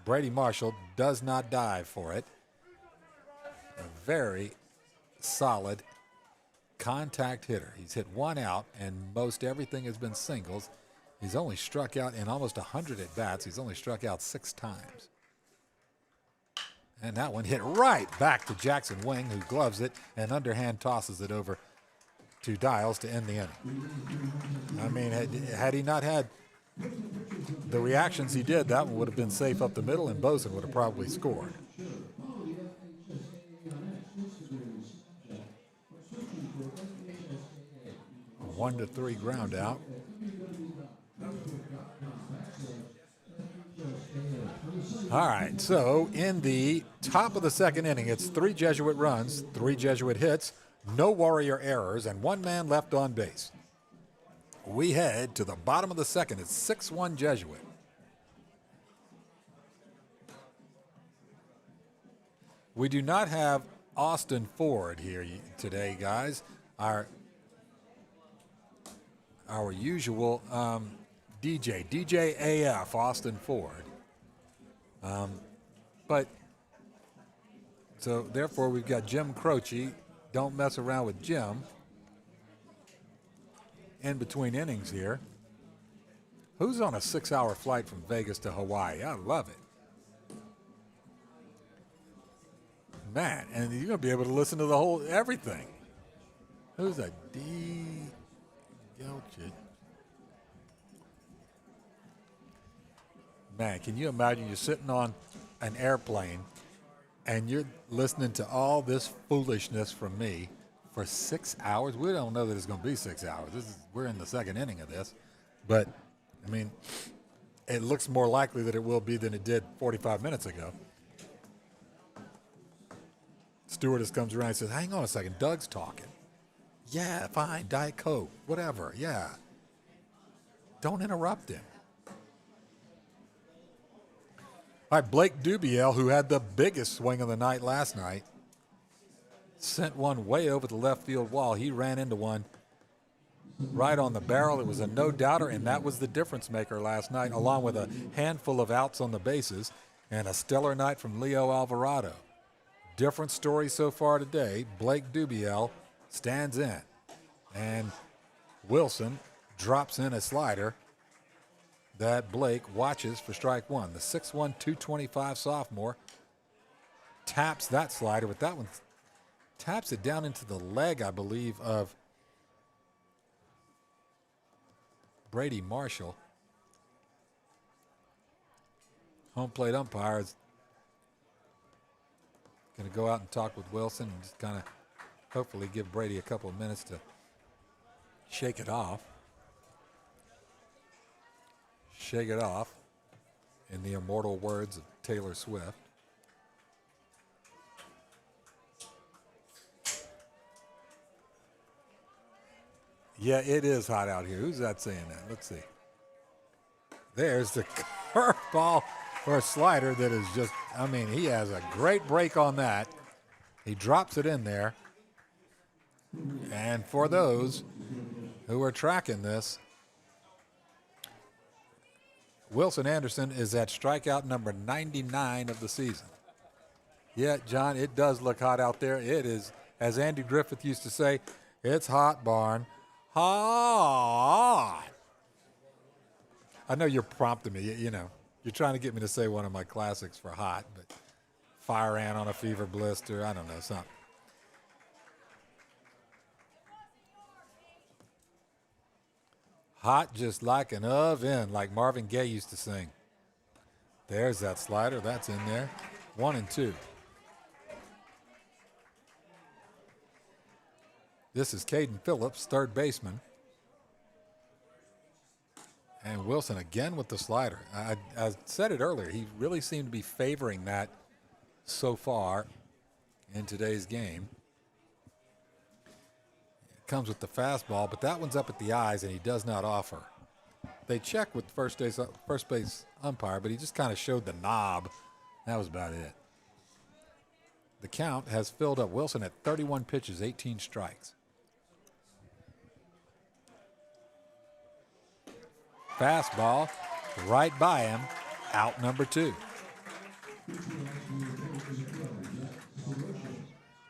A: Brady Marshall does not dive for it. A very solid contact hitter. He's hit 1 out, and most everything has been singles. He's only struck out in almost 100 at-bats. He's only struck out 6 times. And that one hit right back to Jackson Wing, who gloves it and underhand tosses it over to Dials to end the inning. I mean, had he not had the reactions he did, that one would have been safe up the middle, and Boson would have probably scored. 1-3 ground out. All right, so in the top of the second inning, it's 3 Jesuit runs, 3 Jesuit hits, no Warrior errors, and 1 man left on base. We head to the bottom of the second. It's 6-1 Jesuit. We do not have Austin Ford here today, guys. Our usual DJ AF, Austin Ford. But so therefore we've got Jim Croce. Don't mess around with Jim. In between innings here. Who's on a 6-hour flight from Vegas to Hawaii? I love it. Man, and you're going to be able to listen to the whole everything. Who's that? D. Gelchit. Man, can you imagine you're sitting on an airplane and you're listening to all this foolishness from me for 6 hours? We don't know that it's going to be 6 hours. We're in the second inning of this. But, I mean, it looks more likely that it will be than it did 45 minutes ago. Stewardess comes around and says, hang on a second, Doug's talking. Yeah, fine, Diet Coke, whatever, yeah. Don't interrupt him. All right, Blake Dubiel, who had the biggest swing of the night last night, sent one way over the left field wall. He ran into one right on the barrel. It was a no-doubter, and that was the difference maker last night, along with a handful of outs on the bases and a stellar night from Leo Alvarado. Different story so far today. Blake Dubiel stands in, and Wilson drops in a slider that Blake watches for strike one. The 6'1", 225 sophomore taps that slider, but that one taps it down into the leg, I believe, of Brady Marshall. Home plate umpire is going to go out and talk with Wilson and just kind of hopefully give Brady a couple of minutes to shake it off. Shake it off, in the immortal words of Taylor Swift. Yeah, it is hot out here. Who's that saying that? Let's see. There's the curveball or a slider that is just, I mean, he has a great break on that. He drops it in there. And for those who are tracking this, Wilson Anderson is at strikeout number 99 of the season. Yeah, John, it does look hot out there. It is, as Andy Griffith used to say, it's hot, Barn. Hot. I know you're prompting me, you know. You're trying to get me to say one of my classics for hot, but fire ant on a fever blister, I don't know, something. Hot just like an oven, like Marvin Gaye used to sing. There's that slider. That's in there. 1-2. This is Caden Phillips, third baseman. And Wilson again with the slider. I said it earlier. He really seemed to be favoring that so far in today's game. It comes with the fastball, but that one's up at the eyes, and he does not offer. They checked with first base umpire, but he just kind of showed the knob. That was about it. The count has filled up. Wilson at 31 pitches, 18 strikes. Fastball right by him, out number 2.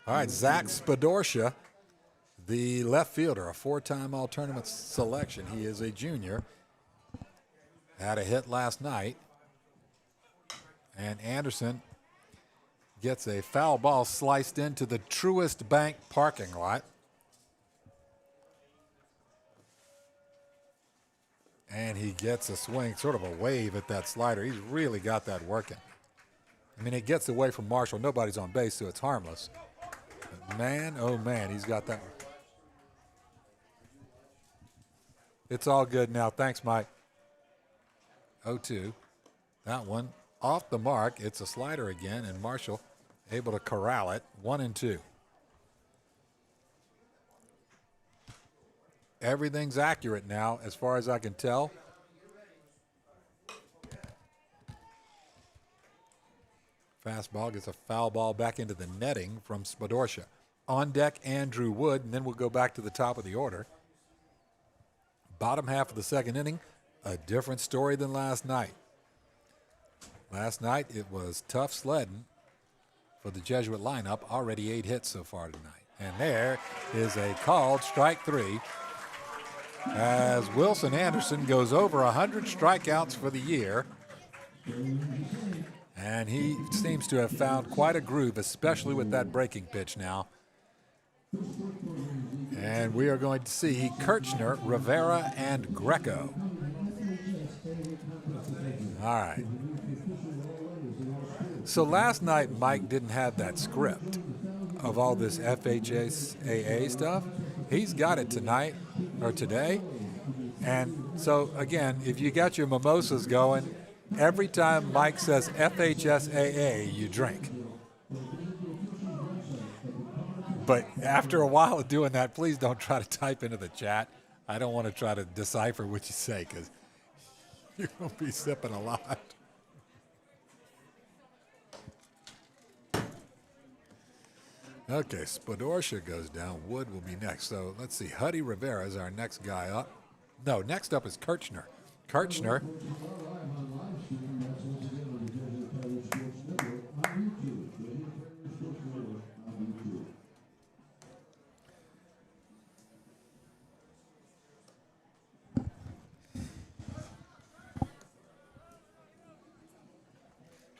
A: All right, Zach Spadorsha, the left fielder, a 4-time all-tournament selection. He is a junior. Had a hit last night. And Anderson gets a foul ball sliced into the Truist Bank parking lot. And he gets a swing, sort of a wave at that slider. He's really got that working. I mean, it gets away from Marshall. Nobody's on base, so it's harmless. But man, oh man, he's got that. It's all good now. Thanks, Mike. 0-2. That one off the mark. It's a slider again, and Marshall able to corral it. 1-2. Everything's accurate now, as far as I can tell. Fastball gets a foul ball back into the netting from Spadorsha. On deck, Andrew Wood, and then we'll go back to the top of the order. Bottom half of the second inning, a different story than last night. Last night, it was tough sledding for the Jesuit lineup. Already 8 hits so far tonight. And there is a called strike 3. As Wilson Anderson goes over 100 strikeouts for the year. And he seems to have found quite a groove, especially with that breaking pitch now. And we are going to see Kirchner, Rivera, and Greco. All right. So last night, Mike didn't have that script of all this FHSAA stuff. He's got it tonight, or today. And so, again, if you got your mimosas going, every time Mike says FHSAA, you drink. But after a while of doing that, please don't try to type into the chat. I don't want to try to decipher what you say, because you're going to be sipping a lot. Okay, Spadorsha goes down. Wood will be next. So let's see. Huddy Rivera is our next guy up. No, next up is Kirchner. Kirchner.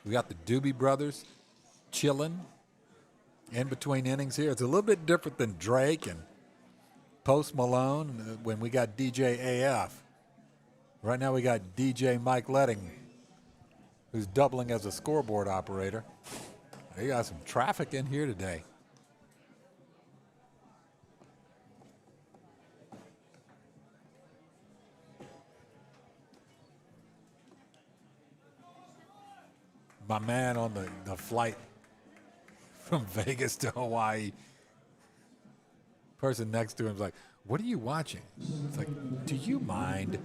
A: We got the Doobie Brothers chilling in between innings here. It's a little bit different than Drake and Post Malone when we got DJ AF. Right now we got DJ Mike Letting, who's doubling as a scoreboard operator. They got some traffic in here today. My man on the flight from Vegas to Hawaii, person next to him is like, what are you watching? It's like, do you mind?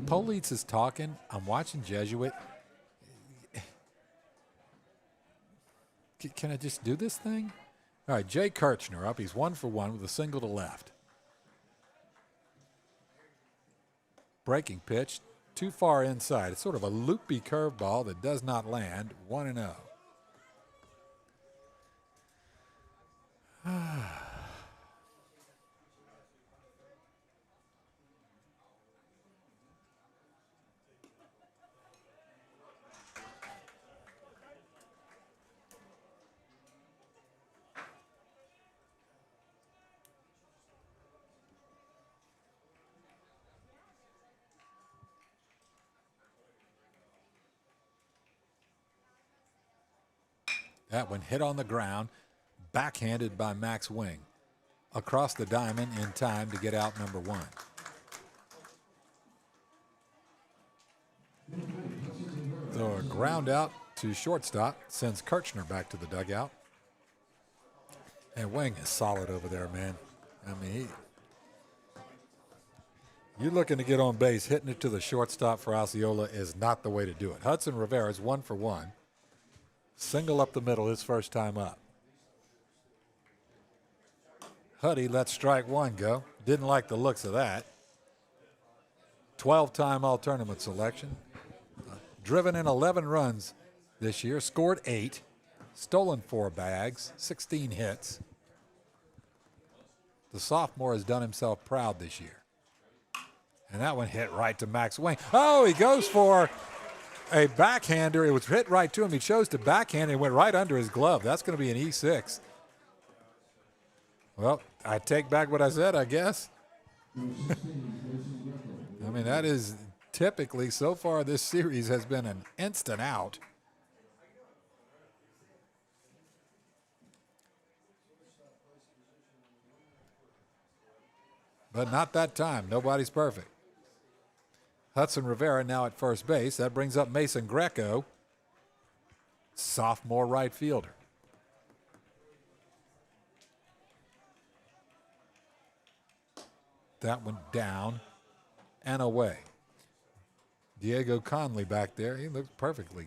A: Politz is talking. I'm watching Jesuit. Can I just do this thing? All right, Jay Kirchner up. He's 1 for 1 with a single to left. Breaking pitch too far inside. It's sort of a loopy curveball that does not land. 1-0. That one hit on the ground, backhanded by Max Wing. Across the diamond in time to get out number 1. So a ground out to shortstop sends Kirchner back to the dugout. And Wing is solid over there, man. I mean, you're looking to get on base, hitting it to the shortstop for Osceola is not the way to do it. Hudson Rivera's 1 for 1. Single up the middle his first time up. Huddy lets strike 1 go. Didn't like the looks of that. 12-time all-tournament selection. Driven in 11 runs this year. Scored 8. Stolen 4 bags. 16 hits. The sophomore has done himself proud this year. And that one hit right to Max Wing. Oh, he goes for a backhander. It was hit right to him. He chose to backhand and went right under his glove. That's going to be an E6. Well, I take back what I said, I guess. I mean, that is typically, so far this series has been an instant out. But not that time. Nobody's perfect. Hudson Rivera now at first base. That brings up Mason Greco, sophomore right fielder. That one down and away. Diego Conley back there. He looks perfectly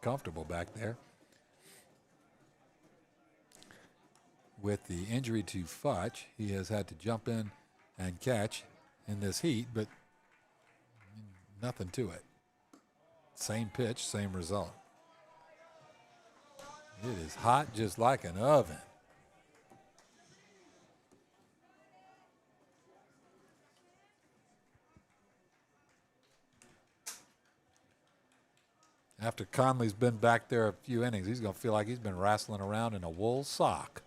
A: comfortable back there. With the injury to Futch, he has had to jump in and catch in this heat, but nothing to it. Same pitch, same result. It is hot just like an oven. After Conley's been back there a few innings, he's going to feel like he's been wrestling around in a wool sock.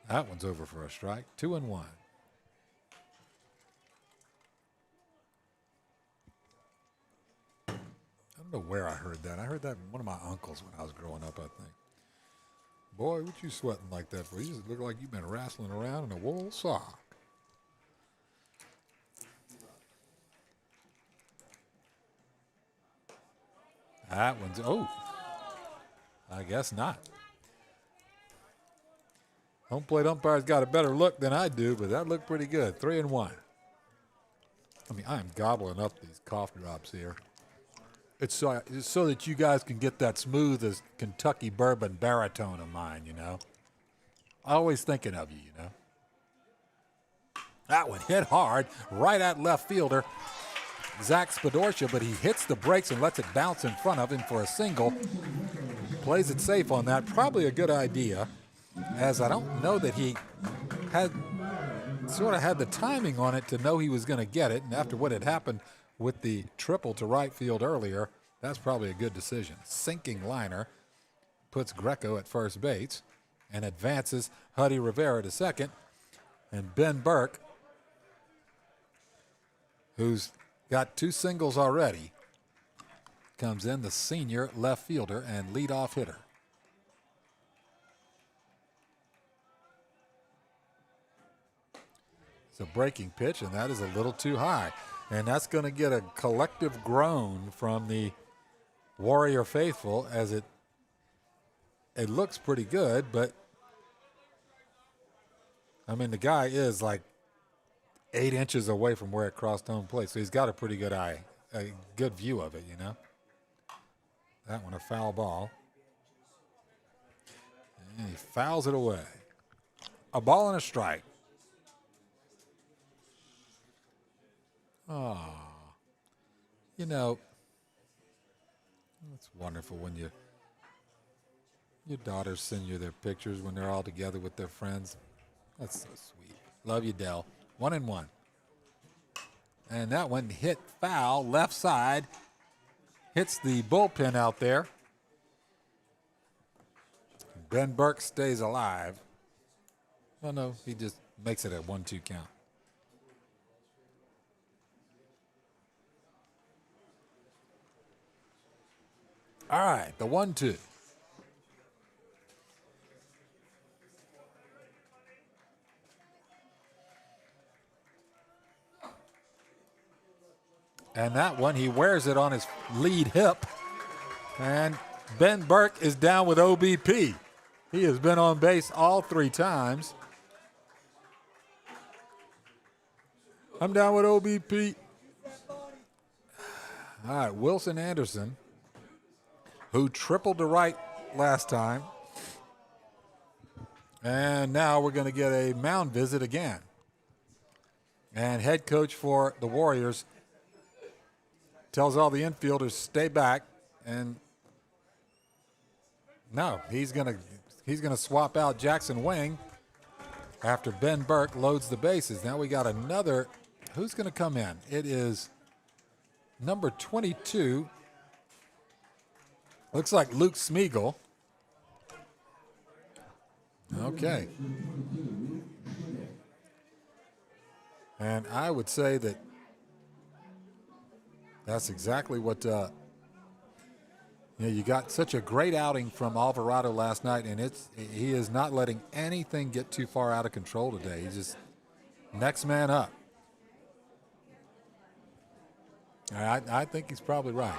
A: That one's over for a strike. 2-1. I don't know where I heard that. I heard that from one of my uncles when I was growing up, I think. Boy, what you sweating like that for? You just look like you've been wrestling around in a wool sock. That one's, oh, I guess not. Home plate umpire's got a better look than I do, but that looked pretty good. 3-1. I mean, I am gobbling up these cough drops here. It's so that you guys can get that smooth as Kentucky bourbon baritone of mine, you know. Always thinking of you, you know. That one hit hard, right at left fielder, Zach Spadorcia, but he hits the brakes and lets it bounce in front of him for a single. Plays it safe on that. Probably a good idea, as I don't know that he had the timing on it to know he was going to get it. And after what had happened with the triple to right field earlier, that's probably a good decision. Sinking liner puts Greco at first base and advances Huddy Rivera to second. And Ben Burke, who's got 2 singles already, comes in, the senior left fielder and leadoff hitter. It's a breaking pitch, and that is a little too high. And that's going to get a collective groan from the Warrior faithful, as it looks pretty good, but I mean, the guy is like 8 inches away from where it crossed home plate, so he's got a pretty good eye, a good view of it, you know. That one a foul ball. And he fouls it away. A ball and a strike. Ah, you know, it's wonderful when your daughters send you their pictures when they're all together with their friends. That's so sweet. Love you, Dell. 1-1. And that one hit foul, left side. Hits the bullpen out there. Ben Burke stays alive. Oh, no, he just makes it a 1-2 count. All right, the 1-2. And that one, he wears it on his lead hip. And Ben Burke is down with OBP. He has been on base all 3 times. I'm down with OBP. All right, Wilson Anderson, who tripled to right last time. And now we're going to get a mound visit again. And head coach for the Warriors tells all the infielders stay back, and no, he's gonna swap out Jackson Wing after Ben Burke loads the bases. Now we got another. Who's going to come in? It is number 22. Looks like Luke Smeagol. Okay. And I would say that that's exactly what, you got such a great outing from Alvarado last night, and he is not letting anything get too far out of control today. He's just next man up. I think he's probably right.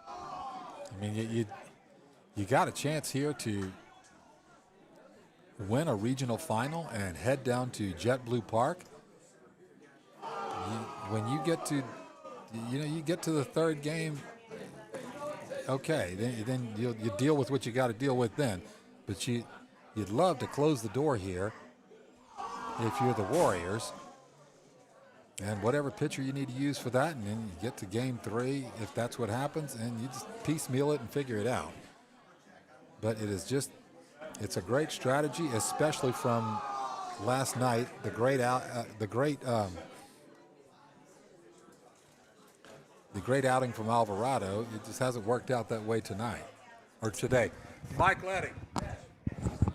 A: I mean, you got a chance here to win a regional final and head down to JetBlue Park. When you get to, you get to the 3rd game, okay, then you deal with what you got to deal with then. But you'd love to close the door here if you're the Warriors. And whatever pitcher you need to use for that, and then you get to game 3 if that's what happens, and you just piecemeal it and figure it out. But it's a great strategy, especially from last night. The great outing from Alvarado. It just hasn't worked out that way tonight or today. Mike Letting,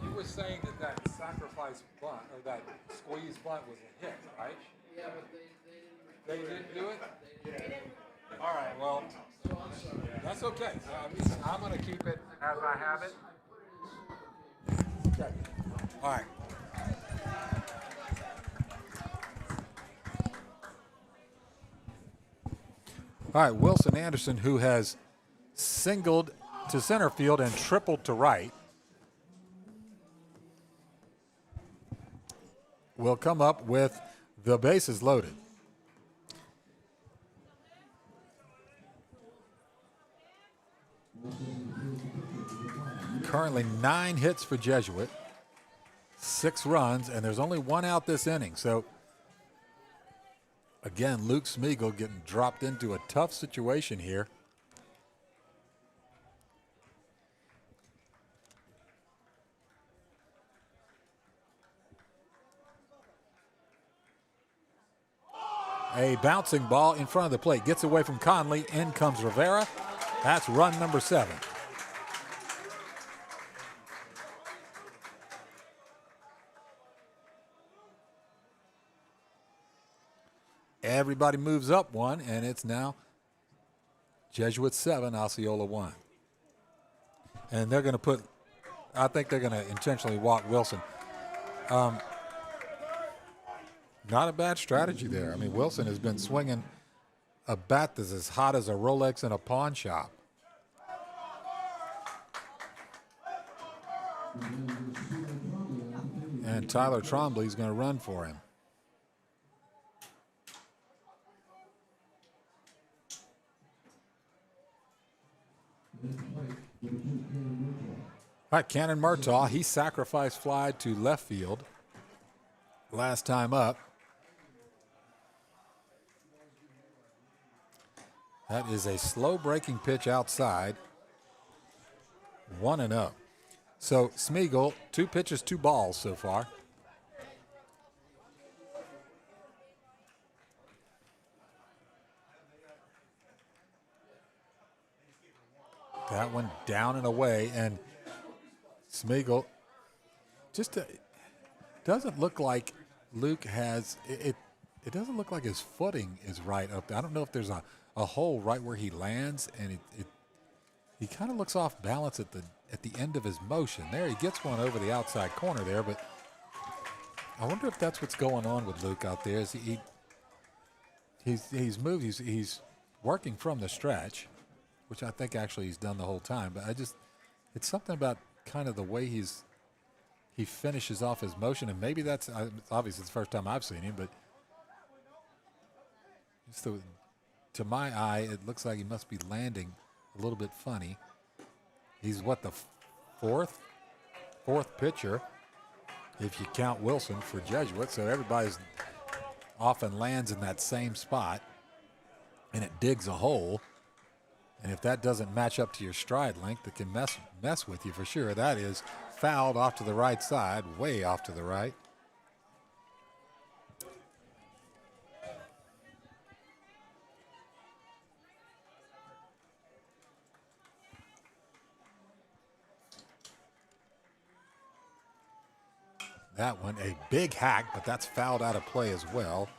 A: you were saying that sacrifice bunt or that squeeze bunt was a hit, right?
C: Yeah, but
A: They didn't do it? All right, well, that's okay. I'm going to keep it as I have it. Okay. All right. All right, Wilson Anderson, who has singled to center field and tripled to right, will come up with the bases loaded. Currently 9 hits for Jesuit, 6 runs, and there's only 1 out this inning. So, again, Luke Smeagol getting dropped into a tough situation here. A bouncing ball in front of the plate. Gets away from Conley. In comes Rivera. That's run number 7. Everybody moves up 1, and it's now Jesuit 7, Osceola 1. And they're going to I think they're going to intentionally walk Wilson. Not a bad strategy there. I mean, Wilson has been swinging a bat that's as hot as a Rolex in a pawn shop. And Tyler Trombley is going to run for him. All right, Cannon Murtaugh, he sacrificed fly to left field last time up. That is a slow breaking pitch outside. 1-0. So Smeagol, 2 pitches, 2 balls so far. That one down and away, and Smeagol just doesn't look like Luke has it. It doesn't look like his footing is right up there. I don't know if there's a hole right where he lands, and he kind of looks off balance at the end of his motion. There, he gets one over the outside corner there, but I wonder if that's what's going on with Luke out there. Is he's moved. He's working from the stretch, which I think actually he's done the whole time. But it's something about kind of the way he finishes off his motion, and maybe that's obviously it's the first time I've seen him, but to my eye, it looks like he must be landing a little bit funny. He's the fourth pitcher, if you count Wilson for Jesuit. So everybody's often lands in that same spot, and it digs a hole. And if that doesn't match up to your stride length, it can mess with you for sure. That is fouled off to the right side, way off to the right. That one, a big hack, but that's fouled out of play as well.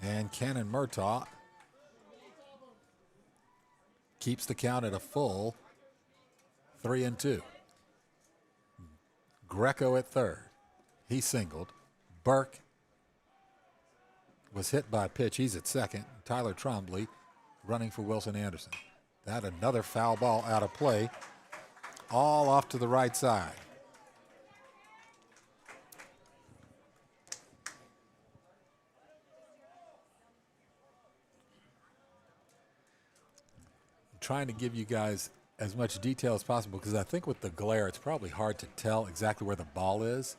A: And Cannon Murtaugh keeps the count at a full 3-2. Greco at third. He singled. Burke was hit by a pitch. He's at second. Tyler Trombley running for Wilson Anderson. That another foul ball out of play, all off to the right side. Trying to give you guys as much detail as possible because I think with the glare it's probably hard to tell exactly where the ball is.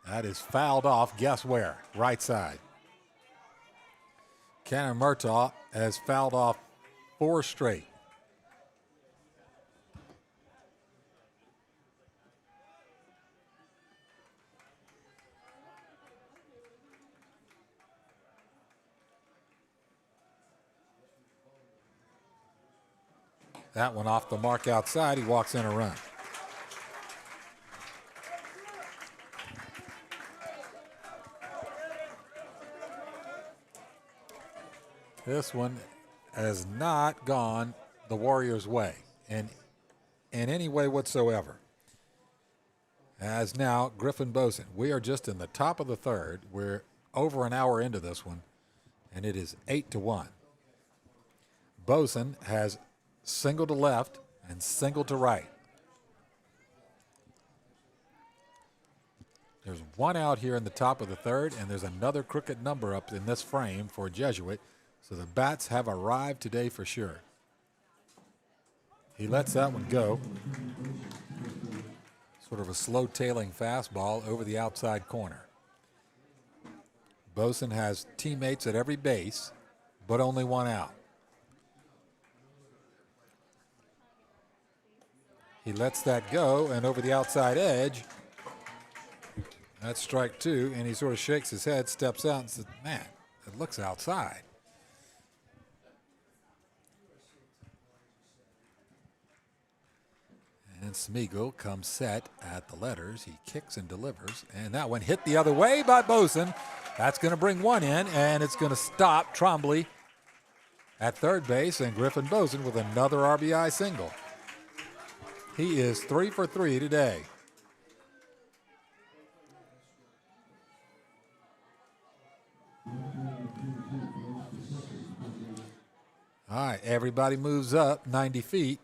A: That is fouled off. Guess where? Right side. Cannon Murtaugh has fouled off 4 straight. That one off the mark outside. He walks in a run. This one has not gone the Warriors' way in any way whatsoever. As now Griffin Boson. We are just in the top of the third. We're over an hour into this one, and it is 8-1. Boson has single to left and single to right. There's one out here in the top of the third, and there's another crooked number up in this frame for Jesuit. So the bats have arrived today for sure. He lets that one go. Sort of a slow tailing fastball over the outside corner. Boson has teammates at every base, but only one out. He lets that go, and over the outside edge, that's strike 2, and he sort of shakes his head, steps out, and says, man, it looks outside. And Smeagol comes set at the letters. He kicks and delivers, and that one hit the other way by Boson. That's going to bring one in, and it's going to stop Trombley at third base, and Griffin Boson with another RBI single. He is 3 for 3 today. All right, everybody moves up 90 feet.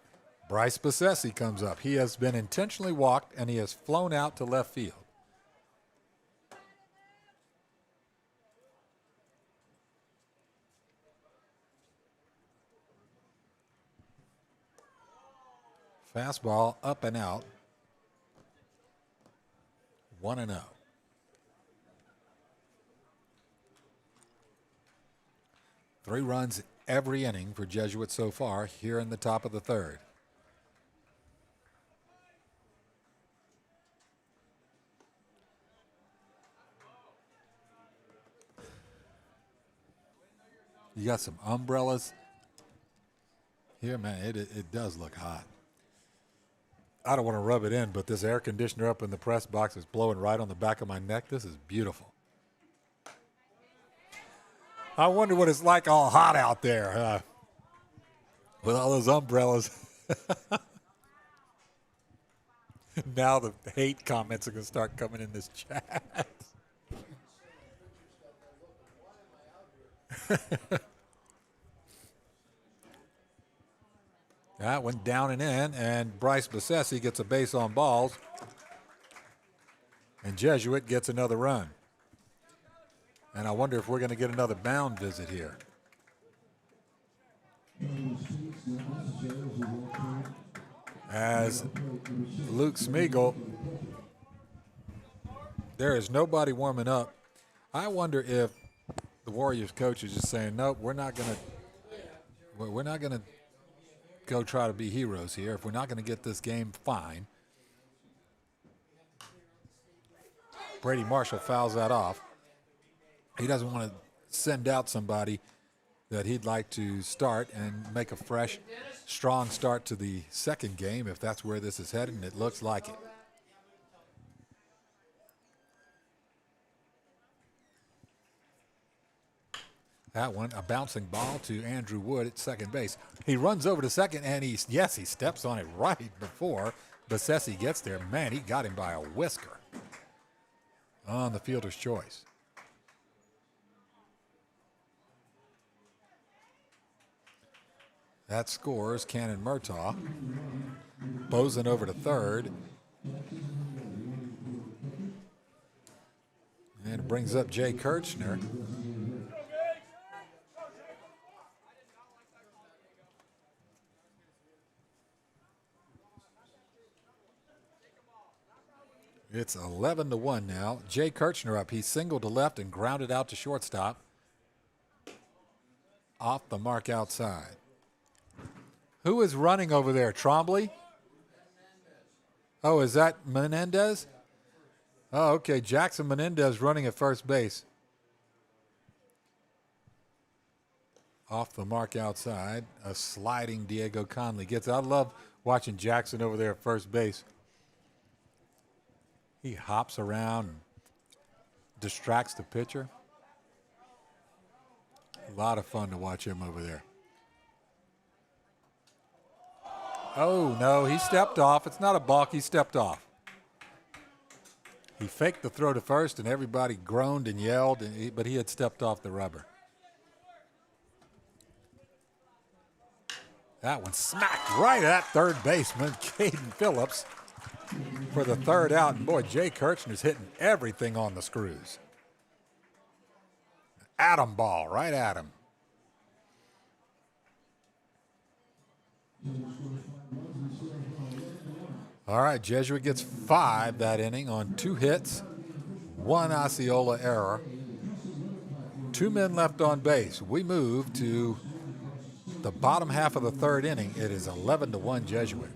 A: Bryce Bassesi comes up. He has been intentionally walked, and he has flown out to left field. Fastball up and out. 1-0. 3 runs every inning for Jesuit so far here in the top of the third. You got some umbrellas here, man. It does look hot. I don't want to rub it in, but this air conditioner up in the press box is blowing right on the back of my neck. This is beautiful. I wonder what it's like all hot out there with all those umbrellas. Now the hate comments are going to start coming in this chat. That went down and in, and Bryce Bessesi gets a base on balls, and Jesuit gets another run. And I wonder if we're going to get another mound visit here. As Luke Smeagol, there is nobody warming up. I wonder if the Warriors coach is just saying, nope, we're not going to go try to be heroes here. If we're not going to get this game, fine. Brady Marshall fouls that off. He doesn't want to send out somebody that he'd like to start and make a fresh, strong start to the second game if that's where this is headed, and it looks like it. That one, a bouncing ball to Andrew Wood at second base. He runs over to second, and he steps on it right before Bessesi gets there. Man, he got him by a whisker on the fielder's choice. That scores Cannon Murtaugh. Bozen over to third. And it brings up Jay Kirchner. It's 11-1 now. Jay Kirchner up. He singled to left and grounded out to shortstop. Off the mark outside. Who is running over there? Trombley? Oh, is that Menendez? Oh, okay. Jackson Menendez running at first base. Off the mark outside. A sliding Diego Conley gets it. I love watching Jackson over there at first base. He hops around and distracts the pitcher. A lot of fun to watch him over there. Oh, no, he stepped off. It's not a balk. He stepped off. He faked the throw to first, and everybody groaned and yelled, but he had stepped off the rubber. That one smacked right at third baseman, Caden Phillips, for the third out. And, boy, Jay Kirchner's hitting everything on the screws. Atom ball right at him. All right, Jesuit gets 5 that inning on 2 hits, 1 Osceola error. 2 men left on base. We move to the bottom half of the third inning. It is 11-1 Jesuit.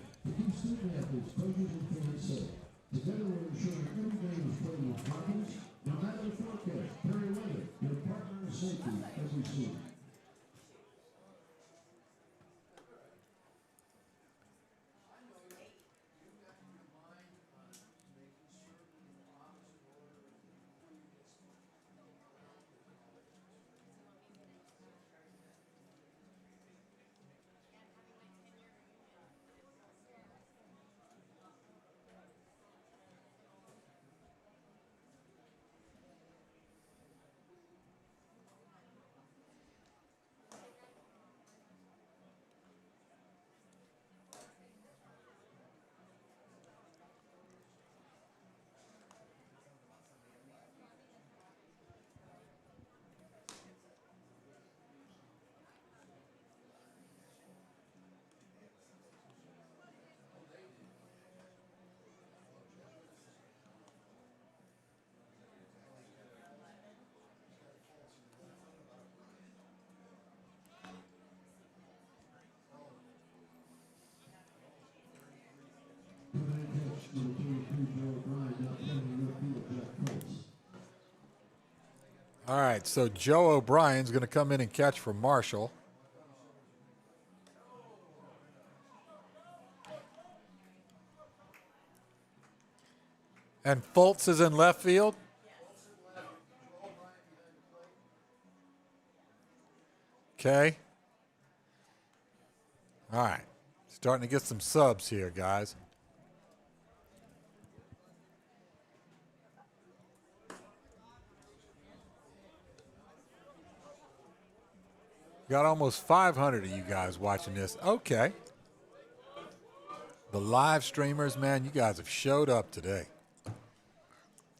A: All right, so Joe O'Brien's going to come in and catch for Marshall. And Fultz is in left field. Okay. All right. Starting to get some subs here, guys. Got almost 500 of you guys watching this. Okay. The live streamers, man, you guys have showed up today.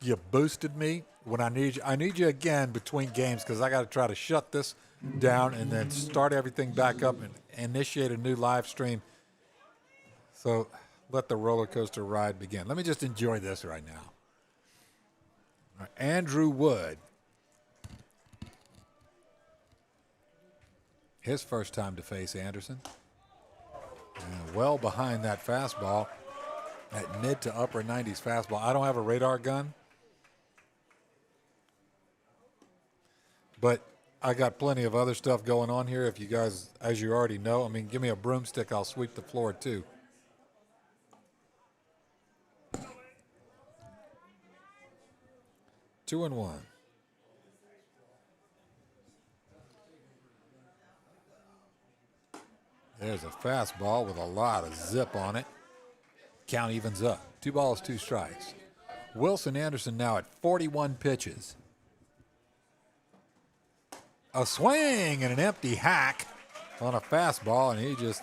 A: You boosted me when I need you. I need you again between games because I got to try to shut this down and then start everything back up and initiate a new live stream. So let the roller coaster ride begin. Let me just enjoy this right now. All right, Andrew Wood. His first time to face Anderson. And well behind that fastball, that mid to upper 90s fastball. I don't have a radar gun, but I got plenty of other stuff going on here. If you guys, as you already know, I mean, give me a broomstick, I'll sweep the floor too. Two and one. There's a fastball with a lot of zip on it. Count evens up. 2 balls, 2 strikes. Wilson Anderson now at 41 pitches. A swing and an empty hack on a fastball, and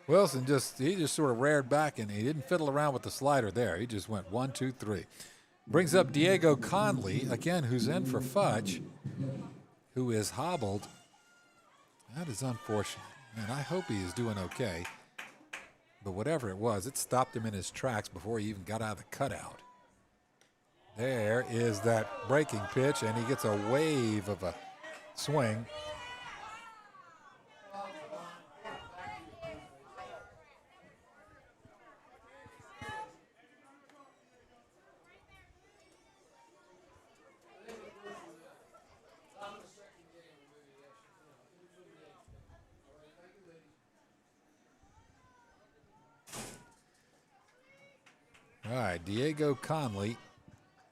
A: Wilson just sort of reared back, and he didn't fiddle around with the slider there. He just went 1, 2, 3. Brings up Diego Conley, again, who's in for Fudge, who is hobbled. That is unfortunate. And I hope he is doing okay. But whatever it was, it stopped him in his tracks before he even got out of the cutout. There is that breaking pitch, and he gets a wave of a swing. All right, Diego Conley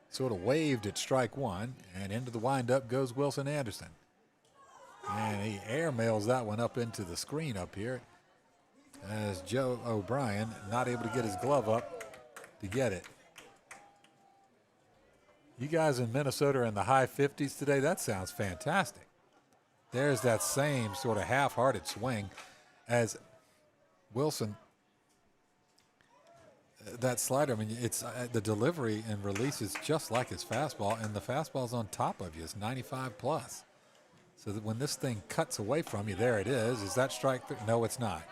A: sort of waved at strike one, and into the windup goes Wilson Anderson. And he airmails that one up into the screen up here as Joe O'Brien not able to get his glove up to get it. You guys in Minnesota are in the high 50s today. That sounds fantastic. There's that same sort of half-hearted swing as Wilson. That slider, I mean, it's the delivery and release is just like his fastball, and the fastball's on top of you. It's 95 plus. So that when this thing cuts away from you, there it is. Is that strike three? No, it's not.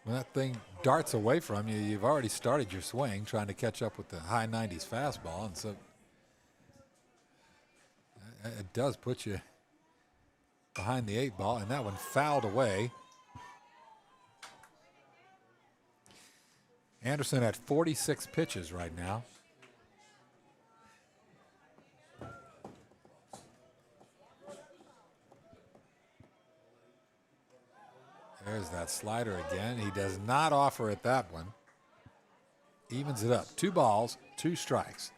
A: When that thing darts away from you, you've already started your swing trying to catch up with the high 90s fastball, and so it does put you behind the 8 ball, and that one fouled away. Anderson at 46 pitches right now. There's that slider again. He does not offer at that one. Evens it up. 2 balls, 2 strikes.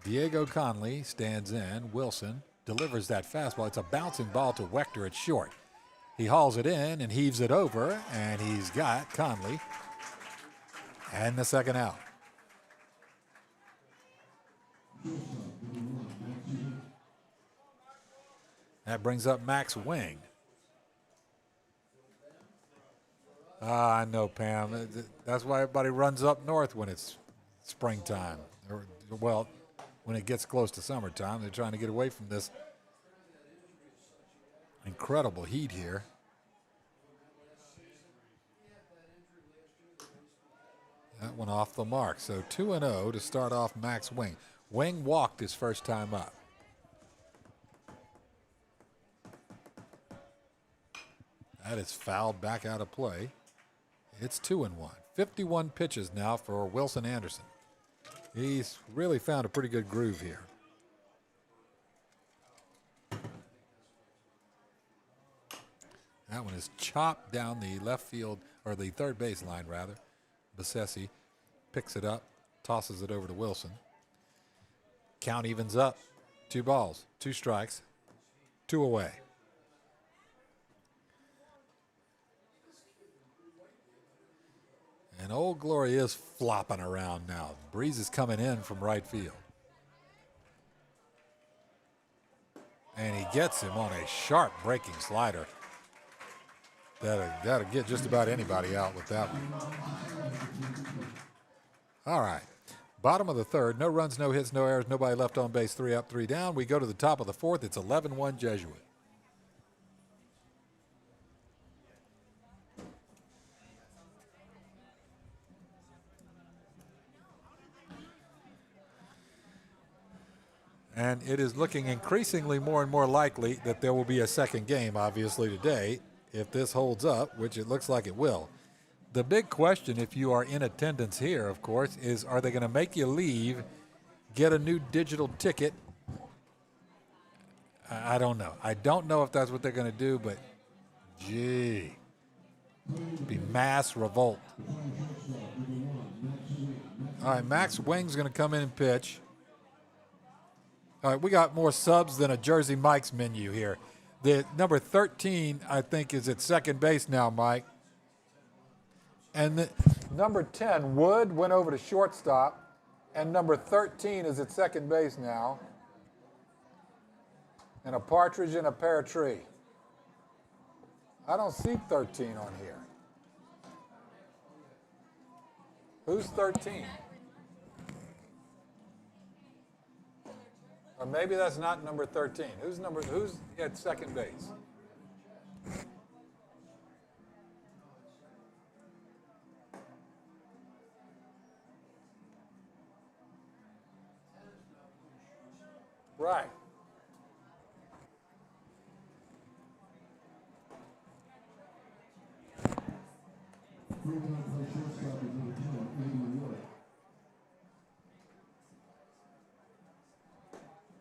A: Diego Conley stands in. Wilson delivers that fastball. It's a bouncing ball to Wechter at short. He hauls it in and heaves it over, and he's got Conley. And the second out. That brings up Max Wing. I know, Pam. That's why everybody runs up north when it's springtime. Well, when it gets close to summertime, they're trying to get away from this incredible heat here. That one off the mark. So 2-0 to start off Max Wing. Wing walked his first time up. That is fouled back out of play. It's 2-1. 51 pitches now for Wilson Anderson. He's really found a pretty good groove here. That one is chopped down the left field, or the third base line, rather. Bassesi picks it up, tosses it over to Wilson. Count evens up. 2 balls, 2 strikes, 2 away. And Old Glory is flopping around now. Breeze is coming in from right field. And he gets him on a sharp breaking slider. That'll get just about anybody out with that one. All right. Bottom of the third. No runs, no hits, no errors, nobody left on base. 3 up, 3 down. We go to the top of the fourth. It's 11-1 Jesuit. And it is looking increasingly more and more likely that there will be a second game, obviously, today, if this holds up, which it looks like it will. The big question, if you are in attendance here, of course, is are they going to make you leave, get a new digital ticket? I don't know. I don't know if that's what they're going to do, but, gee, it'd be mass revolt. All right, Max Wing's going to come in and pitch. All right, we got more subs than a Jersey Mike's menu here. The number 13, I think, is at second base now, Mike. And the number 10, Wood, went over to shortstop. And number 13 is at second base now. And a partridge in a pear tree. I don't see 13 on here. Who's 13? Or maybe that's not number 13. Who's at second base? Right.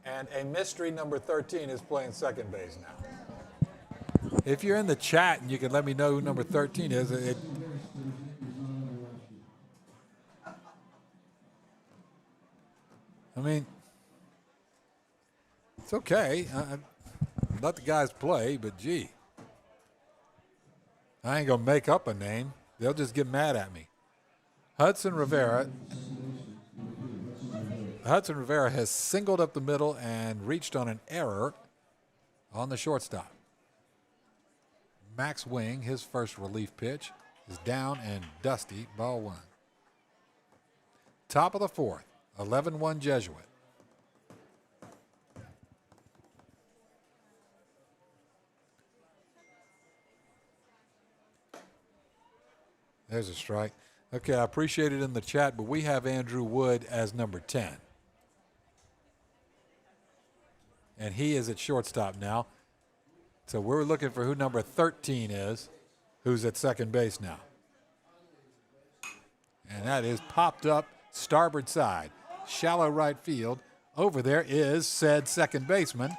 A: And a mystery number 13 is playing second base now. If you're in the chat and you can let me know who number 13 is, I mean, it's okay. Let the guys play, but gee, I ain't going to make up a name. They'll just get mad at me. Hudson Rivera has singled up the middle and reached on an error on the shortstop. Max Wing, his first relief pitch, is down and dusty, ball 1. Top of the fourth, 11-1 Jesuit. There's a strike. Okay, I appreciate it in the chat, but we have Andrew Wood as number 10. And he is at shortstop now. So we're looking for who number 13 is, who's at second base now. And that is popped up starboard side. Shallow right field. Over there is said second baseman.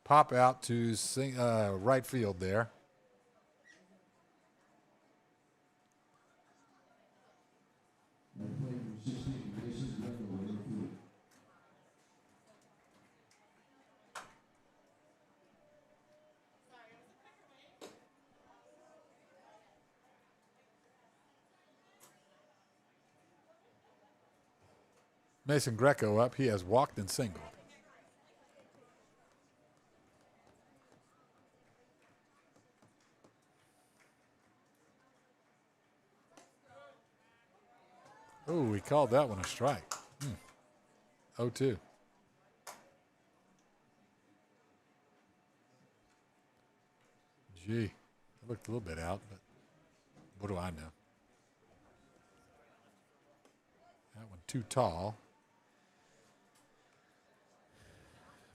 A: Pop out to right field there. Mason Greco up. He has walked and singled. Oh, we called that one a strike. 0-2. Gee, it looked a little bit out, but what do I know? That one too tall.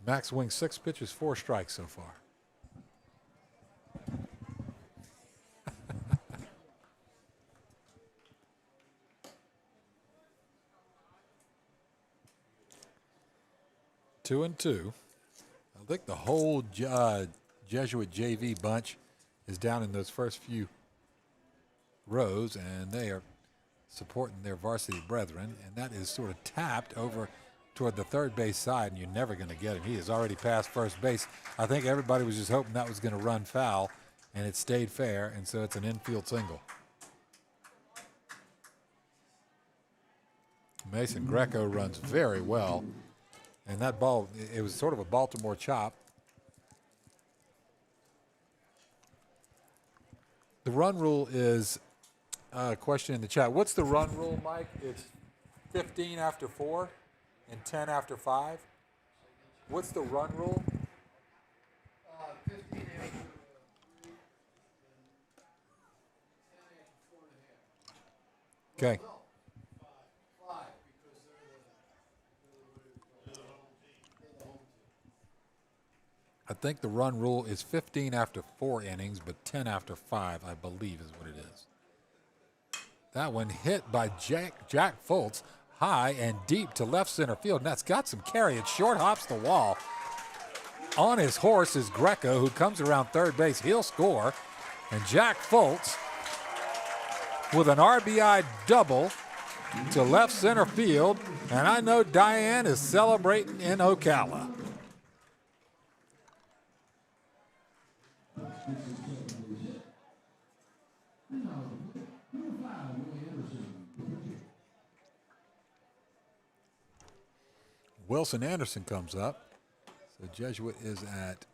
A: Max Wing, 6 pitches, 4 strikes so far. 2-2. I think the whole Jesuit JV bunch is down in those first few rows, and they are supporting their varsity brethren, and that is sort of tapped over toward the third base side, and you're never going to get him. He has already passed first base. I think everybody was just hoping that was going to run foul, and it stayed fair, and so it's an infield single. Mason Greco runs very well, and that ball, it was sort of a Baltimore chop. The run rule is a question in the chat. What's the run rule, Mike? It's 15 after 4 and 10 after 5. What's the run rule?
C: 15 after 3, and 10 after 4.5.
A: Okay.
C: No, 5, because they're the home team.
A: I think the run rule is 15 after 4 innings, but 10 after 5, I believe, is what it is. That one hit by Jack Foltz, high and deep to left center field, and that's got some carry. It short hops the wall. On his horse is Greco, who comes around third base. He'll score, and Jack Foltz with an RBI double to left center field, and I know Diane is celebrating in Ocala. Wilson Anderson comes up. So Jesuit is at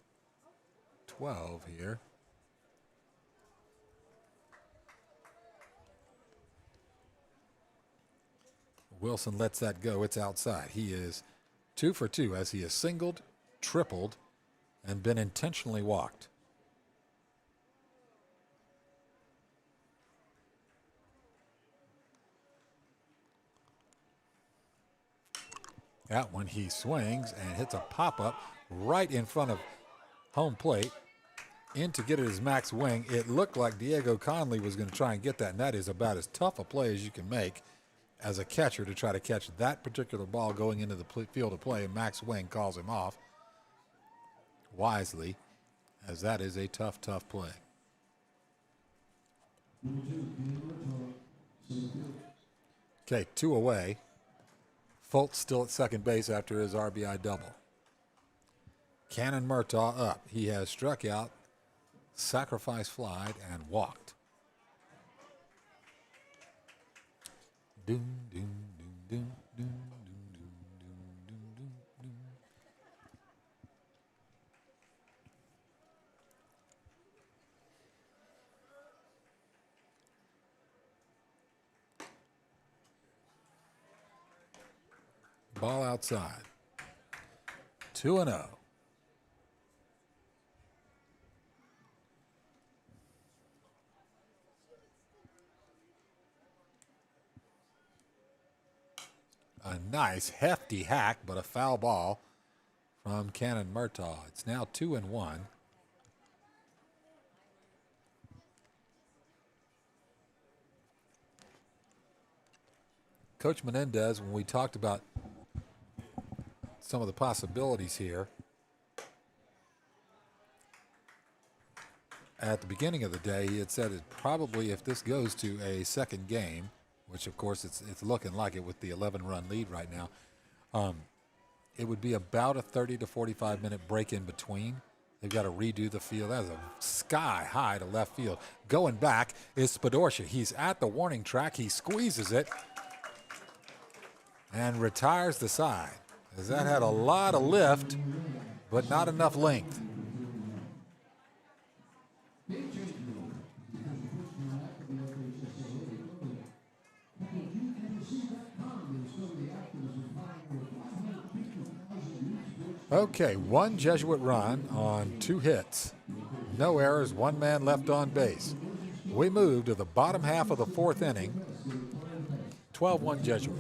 A: 12 here. Wilson lets that go. It's outside. He is 2 for 2 as he has singled, tripled, and been intentionally walked. That one he swings and hits a pop-up right in front of home plate in to get at his max wing. It looked like Diego Conley was going to try and get that, and that is about as tough a play as you can make as a catcher to try to catch that particular ball going into the field of play. Max Wing calls him off wisely, as that is a tough, tough play. Okay, 2 away. Foltz still at second base after his RBI double. Cannon Murtaugh up. He has struck out, sacrifice flied, and walked. Doom, doom, doom, doom, doom, doom, doom, doom, doom, doom. Ball outside. 2-0. A nice hefty hack, but a foul ball from Cannon Murtaugh. It's now 2-1. Coach Menendez, when we talked about some of the possibilities here at the beginning of the day, he had said it probably, if this goes to a second game, which of course it's looking like it with the 11-run lead right now, it would be about a 30 to 45 minute break in between. They've got to redo the field. That is a sky high to left field. Going back is Spadorcia. He's at the warning track. He squeezes it and retires the side, as that had a lot of lift, but not enough length. Okay, 1 Jesuit run on 2 hits. No errors, 1 man left on base. We move to the bottom half of the 4th inning. 12-1 Jesuit.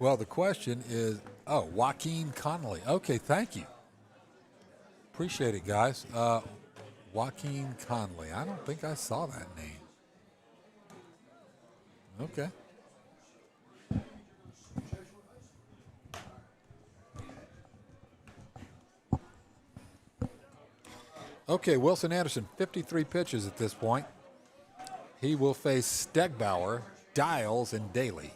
A: Well, the question is, Joaquin Connolly. Okay, thank you. Appreciate it, guys. Joaquin Conley. I don't think I saw that name. Okay. Okay, Wilson Anderson, 53 pitches at this point. He will face Stegbauer, Dials, and Daly.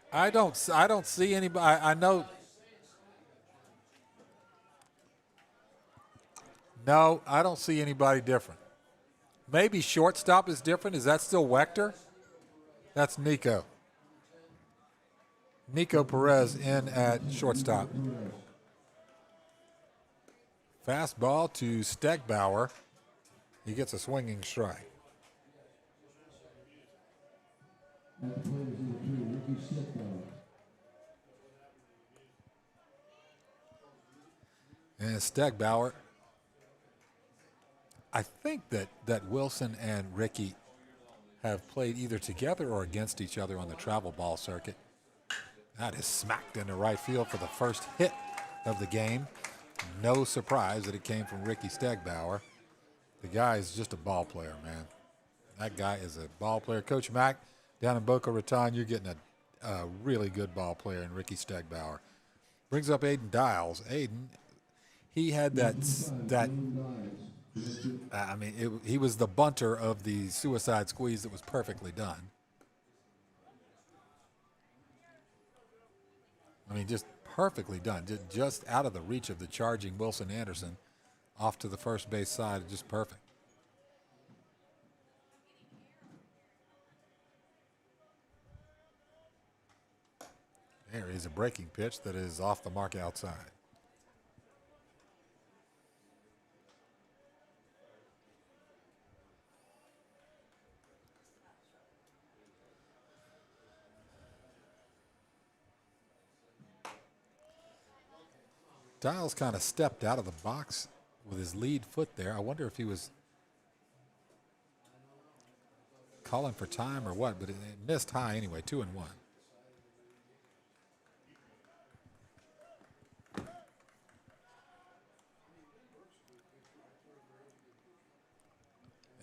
A: I don't see anybody. I know. No, I don't see anybody different. Maybe shortstop is different. Is that still Wechter? That's Nico. Nico Perez in at shortstop. Fastball to Stegbauer. He gets a swinging strike. And Stegbauer. I think that Wilson and Ricky have played either together or against each other on the travel ball circuit. That is smacked into right field for the first hit of the game. No surprise that it came from Ricky Stegbauer. The guy is just a ball player, man. That guy is a ball player. Coach Mack, down in Boca Raton, you're getting a really good ball player in Ricky Stegbauer. Brings up Aiden Dials. Aiden, he had he was the bunter of the suicide squeeze that was perfectly done. I mean, just perfectly done. Just out of the reach of the charging Wilson Anderson, off to the first base side, just perfect. There is a breaking pitch that is off the mark outside. Dials kind of stepped out of the box with his lead foot there. I wonder if he was calling for time or what, but it missed high anyway, 2-1.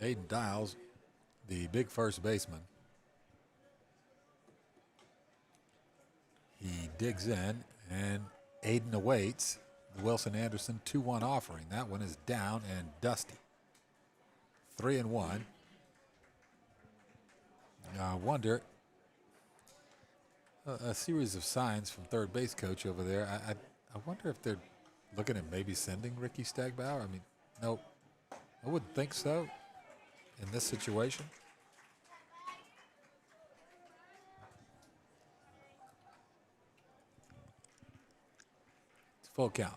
A: Aiden Dials, the big first baseman. He digs in, and Aiden awaits the Wilson Anderson 2-1 offering. That one is down and dusty. 3-1. I wonder, a series of signs from third base coach over there. I wonder if they're looking at maybe sending Ricky Stegbauer. I mean, no, I wouldn't think so in this situation. It's full count.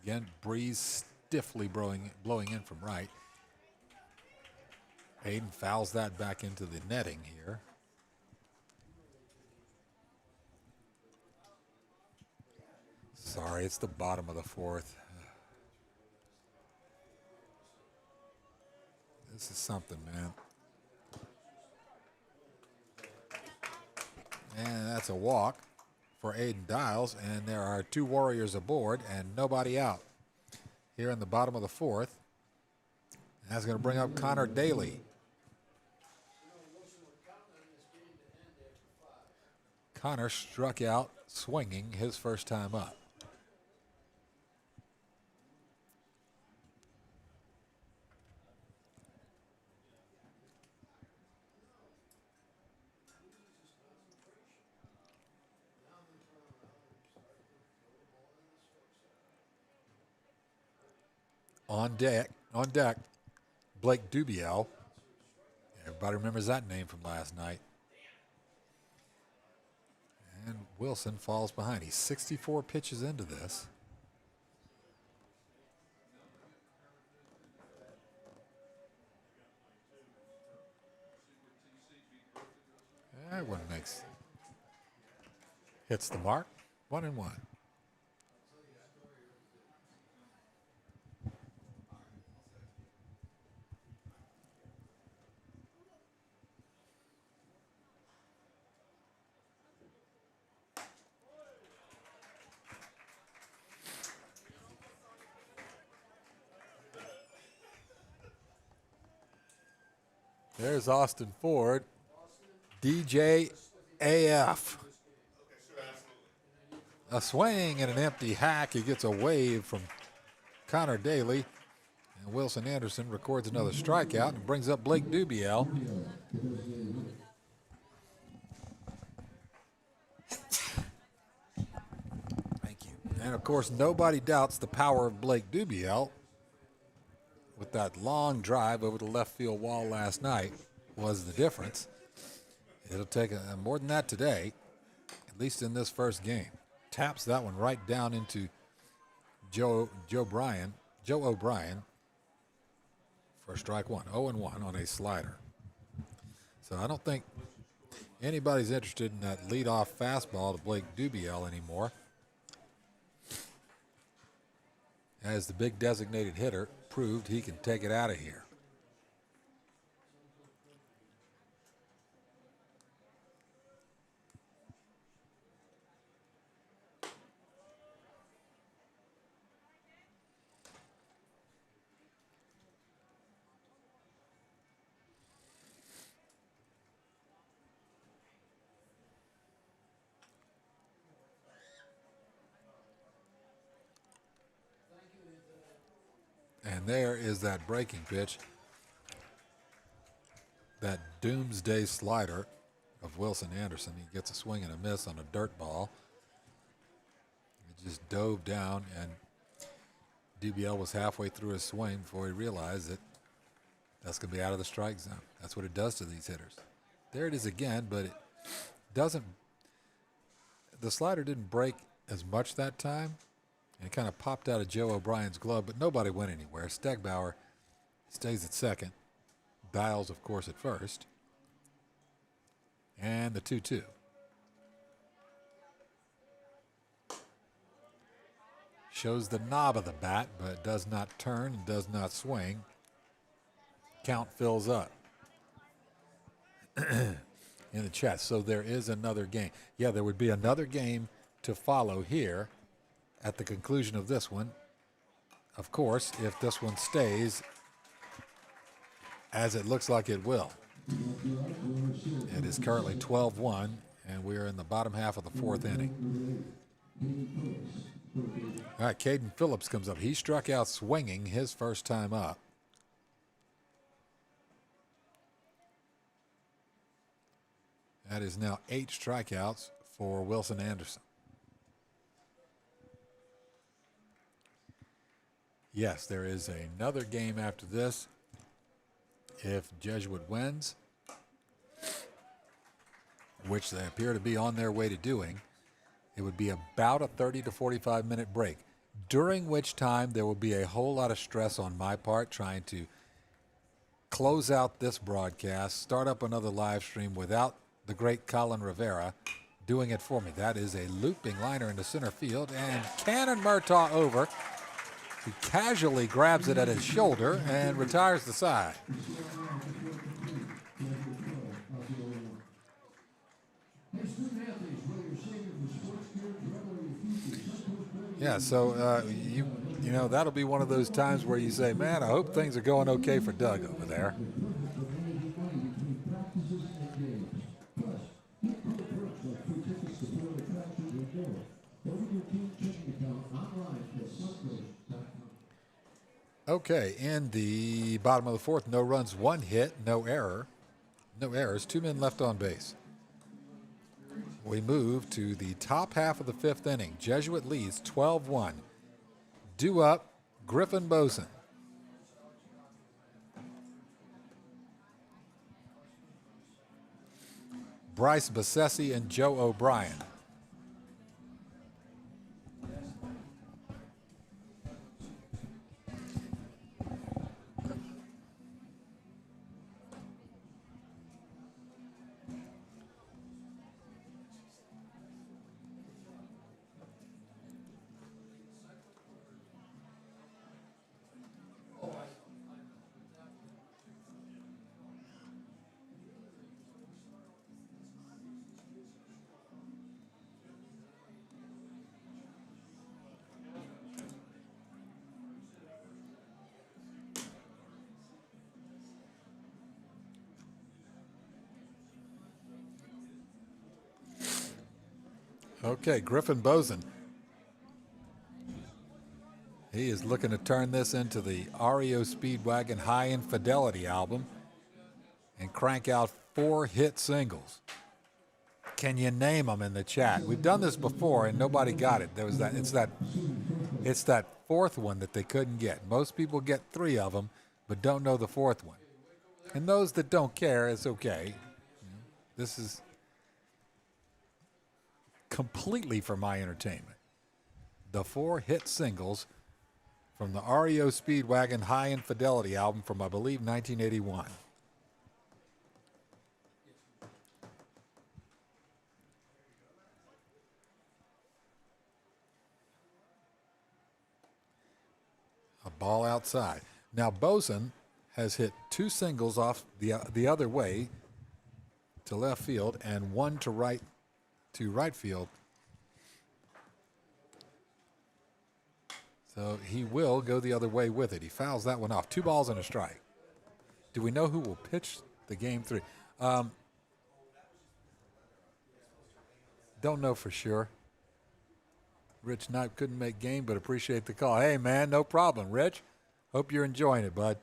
A: Again, breeze stiffly blowing in from right. Hayden fouls that back into the netting here. Sorry, it's the bottom of the fourth. This is something, man. And that's a walk for Aiden Dials, and there are two Warriors aboard and nobody out here in the bottom of the fourth. That's going to bring up Connor Daly. Connor struck out swinging his first time up. On deck, Blake Dubiel. Everybody remembers that name from last night. And Wilson falls behind. He's 64 pitches into this. That one hits the mark. 1-1. There's Austin Ford. DJ AF. A swing and an empty hack. He gets a wave from Connor Daly. And Wilson Anderson records another strikeout and brings up Blake Dubiel. Thank you. And, of course, nobody doubts the power of Blake Dubiel with that long drive over the left field wall last night was the difference. It'll take more than that today, at least in this first game. Taps that one right down into Joe O'Brien for strike one. 0-1 on a slider. So I don't think anybody's interested in that leadoff fastball to Blake Dubiel anymore, as the big designated hitter proved he can take it out of here. And there is that breaking pitch, that doomsday slider of Wilson Anderson. He gets a swing and a miss on a dirt ball. It just dove down, and Dubiel was halfway through his swing before he realized that that's going to be out of the strike zone. That's what it does to these hitters. There it is again, but it doesn't. The slider didn't break as much that time. And it kind of popped out of Joe O'Brien's glove, but nobody went anywhere. Stegbauer stays at second. Dials, of course, at first. And the 2-2. Shows the knob of the bat, but does not turn and does not swing. Count fills up in the chat. So there is another game. Yeah, there would be another game to follow here at the conclusion of this one. Of course, if this one stays as it looks like it will. It is currently 12-1, and we are in the bottom half of the fourth inning. All right, Caden Phillips comes up. He struck out swinging his first time up. That is now 8 strikeouts for Wilson Anderson. Yes, there is another game after this. If Jesuit wins, which they appear to be on their way to doing, it would be about a 30 to 45 minute break, during which time there will be a whole lot of stress on my part trying to close out this broadcast, start up another live stream without the great Colin Rivera doing it for me. That is a looping liner into center field, and Cannon Murtaugh over. He casually grabs it at his shoulder and retires the side. Yeah, so you know that'll be one of those times where you say, "Man, I hope things are going okay for Doug over there." Okay, in the bottom of the fourth, no runs, 1 hit, no errors, 2 men left on base. We move to the top half of the fifth inning. Jesuit leads 12-1. Due up, Griffin Boson. Bryce Bassesi and Joe O'Brien. Okay, Griffin Boson. He is looking to turn this into the REO Speedwagon High Infidelity album and crank out 4 hit singles. Can you name them in the chat? We've done this before and nobody got it. There was that. It's that fourth one that they couldn't get. Most people get 3 of them, but don't know the fourth one. And those that don't care, it's okay. This is completely for my entertainment. The 4 hit singles from the REO Speedwagon High Infidelity album from, I believe, 1981. A ball outside. Now, Boson has hit 2 singles off the other way to left field and 1 to right field. So he will go the other way with it. He fouls that one off. 2 balls and a strike. Do we know who will pitch the game 3? Don't know for sure. Rich Knight couldn't make game, but appreciate the call. Hey, man, no problem, Rich. Hope you're enjoying it, bud.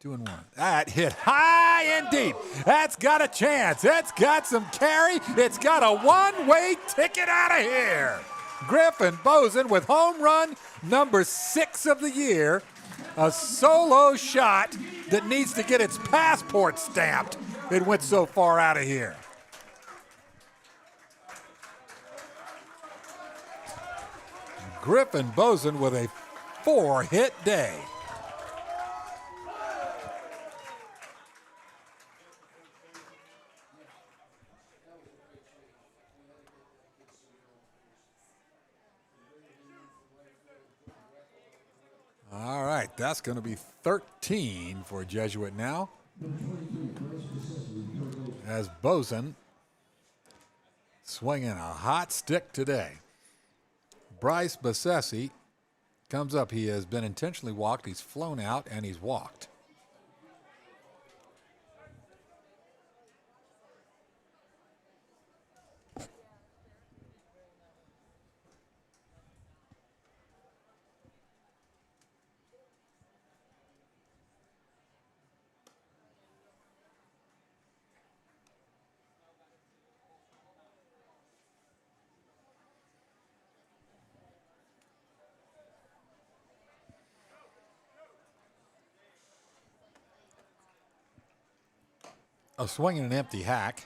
A: 2-1. That hit high and deep. That's got a chance. It's got some carry. It's got a one-way ticket out of here. Griffin Boson with home run number 6 of the year. A solo shot that needs to get its passport stamped. It went so far out of here. Griffin Boson with a 4-hit day. All right, that's going to be 13 for Jesuit now. As Boson swinging a hot stick today. Bryce Bassesi comes up. He has been intentionally walked. He's flown out and he's walked. A swing and an empty hack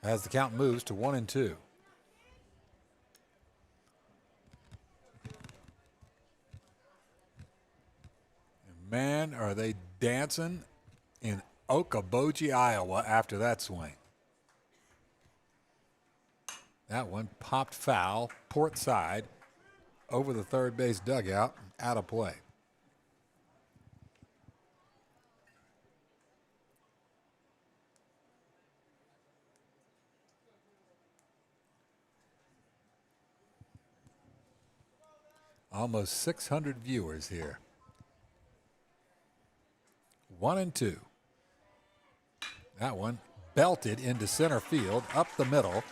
A: as the count moves to 1-2. Man, are they dancing in Okoboji, Iowa after that swing. That one popped foul, port side, over the third base dugout, out of play. Almost 600 viewers here. 1-2. That one belted into center field, up the middle,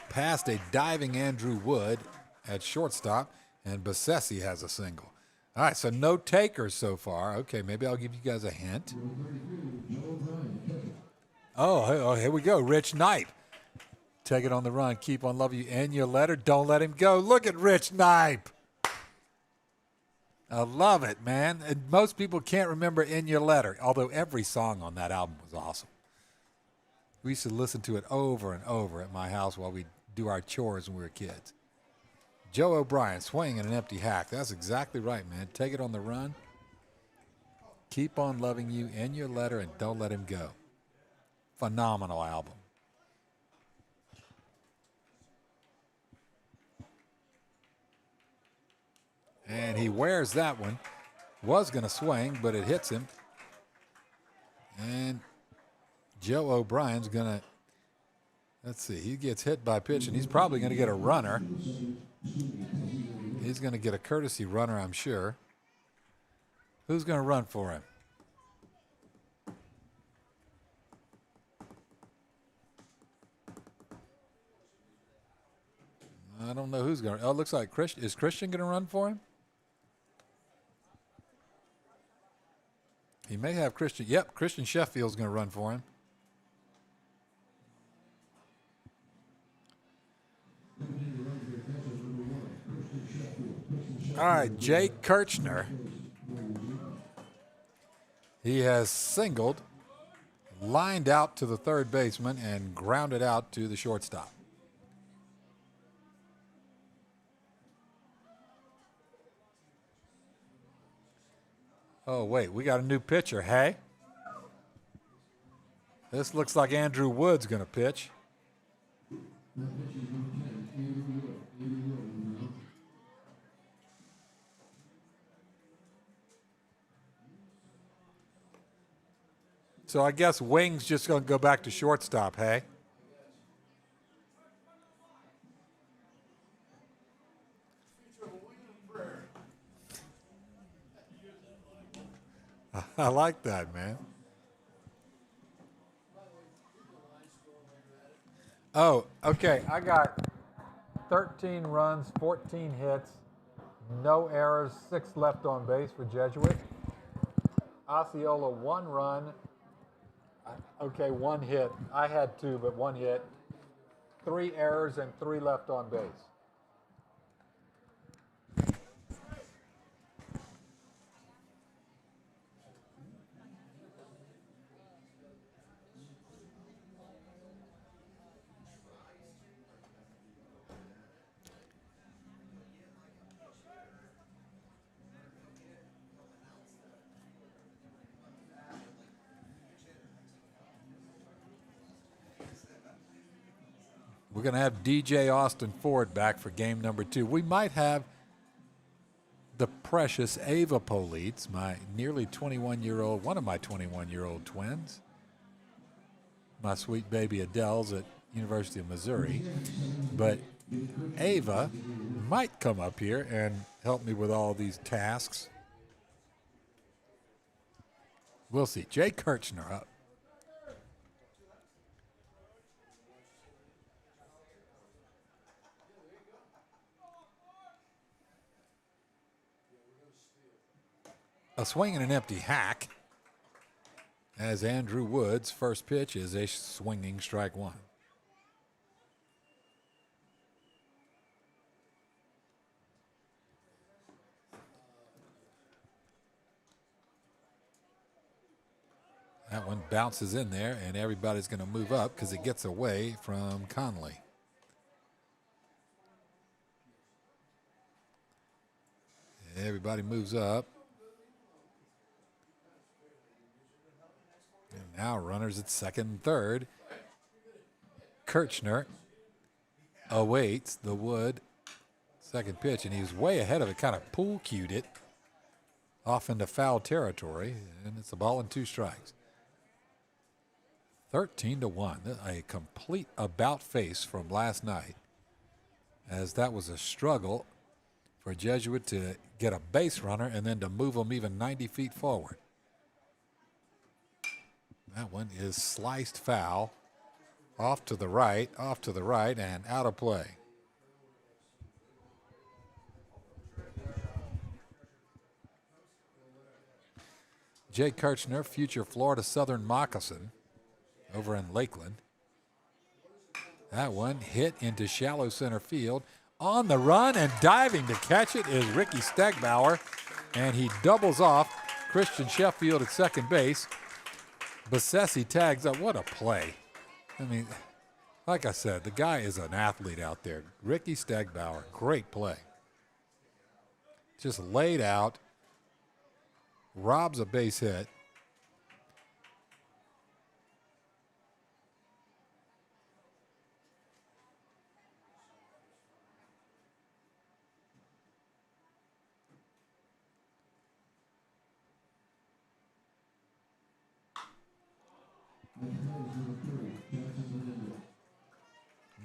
A: past a diving Andrew Wood at shortstop, and Bassesi has a single. All right, so no takers so far. Okay, maybe I'll give you guys a hint. Oh, here we go. Rich Knight. Take it on the run. Keep on loving you. In your letter. Don't let him go. Look at Rich Knight. I love it, man. And most people can't remember In Your Letter, although every song on that album was awesome. We used to listen to it over and over at my house while we do our chores when we were kids. Joe O'Brien swinging an empty hack. That's exactly right, man. Take it on the run. Keep on loving you. In Your Letter, and don't let him go. Phenomenal album. And he wears that one. Was going to swing, but it hits him. And Joe O'Brien's going to, let's see, he gets hit by pitch, and he's probably going to get a runner. He's going to get a courtesy runner, I'm sure. Who's going to run for him? I don't know who's going to. Oh, it looks like Christian. Is Christian going to run for him? He may have Christian. Yep, Christian Sheffield's going to run for him. All right, Jake Kirchner. He has singled, lined out to the third baseman, and grounded out to the shortstop. Oh, wait, we got a new pitcher, hey? This looks like Andrew Wood's going to pitch. So I guess Wing's just going to go back to shortstop, hey? I like that, man. Oh, okay. I got 13 runs, 14 hits, no errors, 6 left on base for Jesuit. Osceola, 1 run. Okay, 1 hit. I had 2, but 1 hit. 3 errors and 3 left on base. We're going to have DJ Austin Ford back for game number 2. We might have the precious Ava Polites, my nearly 21-year-old, one of my 21-year-old twins. My sweet baby Adele's at University of Missouri. But Ava might come up here and help me with all these tasks. We'll see. Jay Kirchner up. A swing and an empty hack as Andrew Wood's first pitch is a swinging strike 1. That one bounces in there, and everybody's going to move up because it gets away from Conley. Everybody moves up. And now runners at second and third. Kirchner awaits the Wood second pitch, and he was way ahead of it, kind of pool cued it off into foul territory, and it's a ball and 2 strikes. 13-1, a complete about face from last night, as that was a struggle for Jesuit to get a base runner and then to move them even 90 feet forward. That one is sliced foul, off to the right, and out of play. Jay Kirchner, future Florida Southern Moccasin, over in Lakeland. That one hit into shallow center field. On the run and diving to catch it is Ricky Stegbauer, and he doubles off Christian Sheffield at second base. Bassesi tags up. What a play. I mean, like I said, the guy is an athlete out there. Ricky Stegbauer, great play. Just laid out, robs a base hit.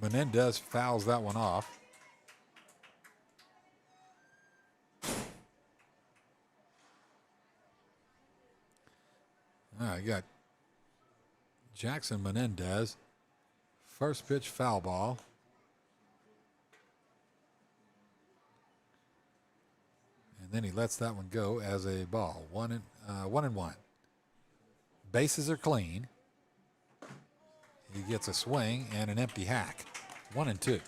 A: Menendez fouls that one off. All right, you got Jackson Menendez. First pitch foul ball. Then he lets that one go as a ball. 1-1. Bases are clean. He gets a swing and an empty hack. 1-2.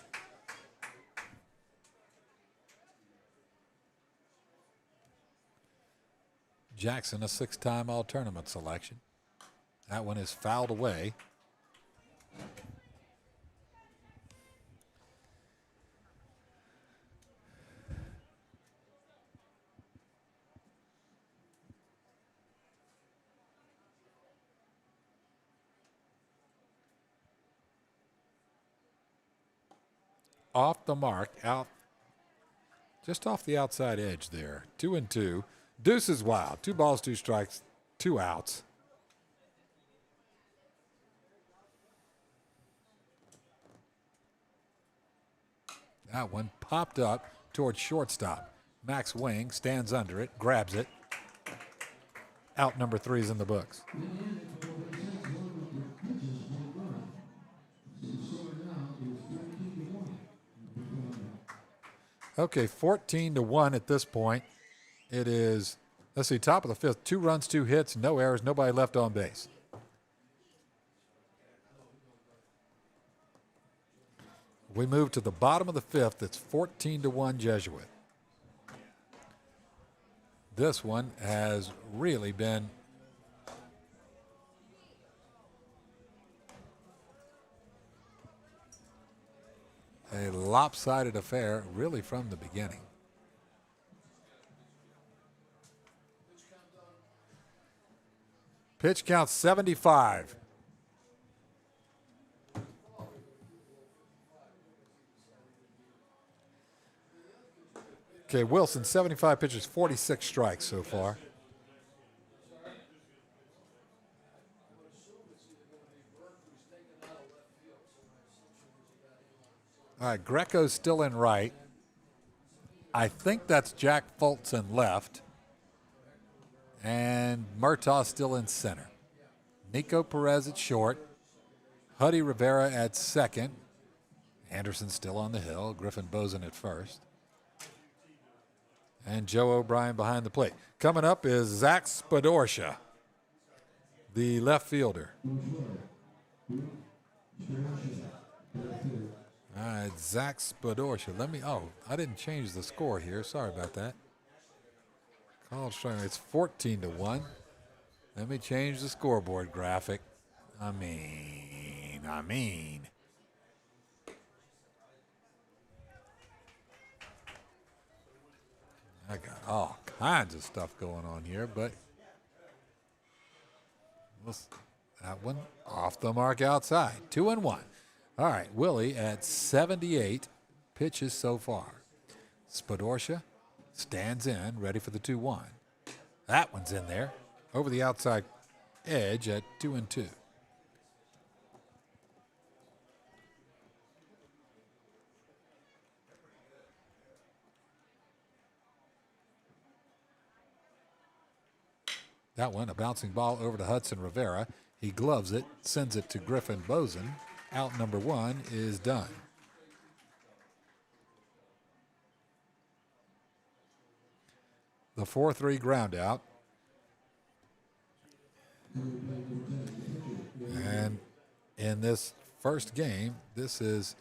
A: Jackson, a 6-time all-tournament selection. That one is fouled away. Off the mark, out, just off the outside edge there. 2-2. Deuce is wild. 2 balls, 2 strikes, 2 outs. That one popped up towards shortstop. Max Wing stands under it, grabs it. Out number 3 is in the books. Okay, 14-1 at this point. It is, let's see, top of the 5th. 2 runs, 2 hits, no errors, nobody left on base. We move to the bottom of the 5th. It's 14-1 Jesuit. This one has really been a lopsided affair, really, from the beginning. Pitch count 75. Okay, Wilson, 75 pitches, 46 strikes so far. All right, Greco's still in right. I think that's Jack Fultz in left. And Murtaugh still in center. Nico Perez at short. Huddy Rivera at second. Anderson still on the hill. Griffin Bozen at first. And Joe O'Brien behind the plate. Coming up is Zach Spadorsha, the left fielder. All right, Zach Spadorsha. I didn't change the score here. Sorry about that. Called strike. It's 14-1. Let me change the scoreboard graphic. I mean. I got all kinds of stuff going on here, but that one off the mark outside. 2-1. All right, Willie at 78 pitches so far. Spadorsha stands in, ready for the 2-1. That one's in there, over the outside edge at 2-2. That one, a bouncing ball over to Hudson Rivera. He gloves it, sends it to Griffin Bozen. Out number 1 is done. The 4-3 ground out. And in this first game, this is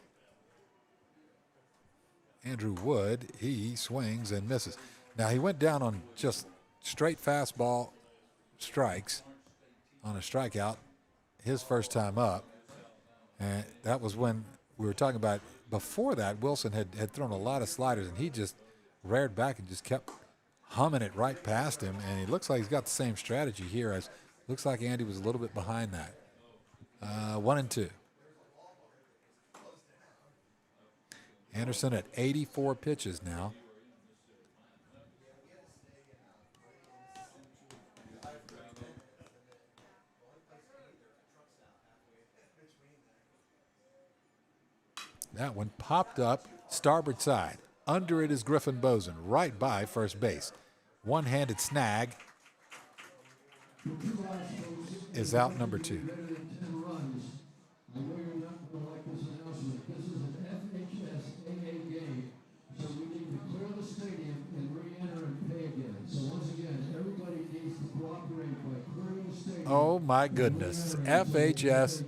A: Andrew Wood. He swings and misses. Now, he went down on just straight fastball strikes on a strikeout his first time up. And that was when we were talking about, before that, Wilson had thrown a lot of sliders, and he just reared back and just kept humming it right past him. And he looks like he's got the same strategy here, as looks like Andy was a little bit behind that. 1-2. Anderson at 84 pitches now. That one popped up starboard side. Under it is Griffin Bozen, right by first base. One-handed snag is out number 2. Oh, my goodness. FHSAA.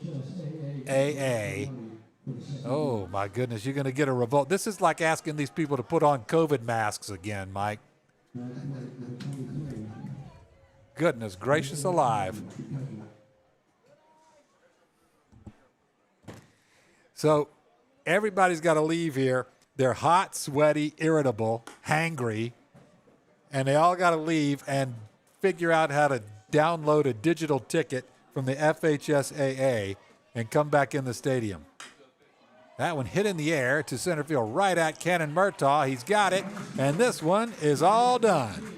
A: Oh, my goodness. You're going to get a revolt. This is like asking these people to put on COVID masks again, Mike. Goodness gracious alive. So everybody's got to leave here. They're hot, sweaty, irritable, hangry, and they all got to leave and figure out how to download a digital ticket from the FHSAA and come back in the stadium. That one hit in the air to center field right at Cannon Murtaugh. He's got it, and this one is all done.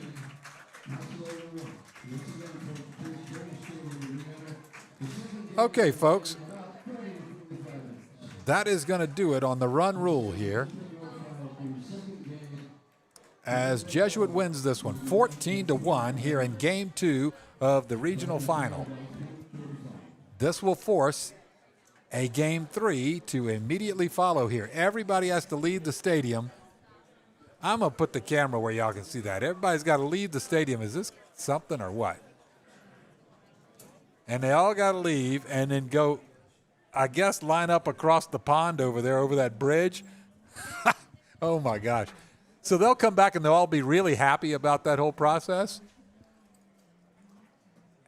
A: Okay, folks. That is going to do it on the run rule here, as Jesuit wins this one 14-1 here in Game 2 of the regional final. This will force a Game 3 to immediately follow here. Everybody has to leave the stadium. I'm going to put the camera where y'all can see that. Everybody's got to leave the stadium. Is this something or what? And they all got to leave and then go, I guess, line up across the pond over there, over that bridge. Oh, my gosh. So they'll come back and they'll all be really happy about that whole process.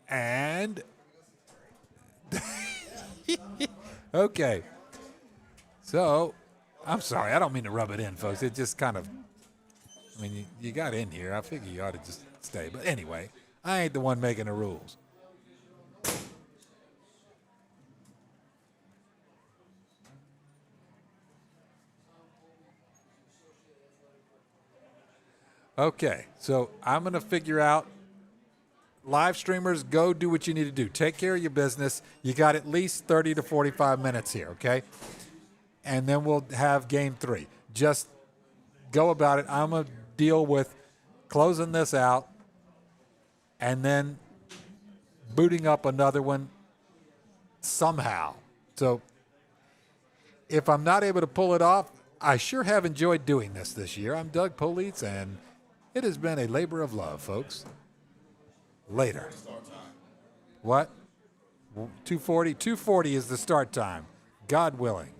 A: And okay. So I'm sorry. I don't mean to rub it in, folks. It just kind of, I mean, you got in here. I figure you ought to just stay. But anyway, I ain't the one making the rules. Okay, so I'm going to figure out, live streamers, go do what you need to do. Take care of your business. You got at least 30 to 45 minutes here, okay? And then we'll have Game 3. Just go about it. I'm going to deal with closing this out and then booting up another one somehow. So if I'm not able to pull it off, I sure have enjoyed doing this year. I'm Doug Politz, and it has been a labor of love, folks. Later. What? 2:40? 2:40 is the start time. God willing.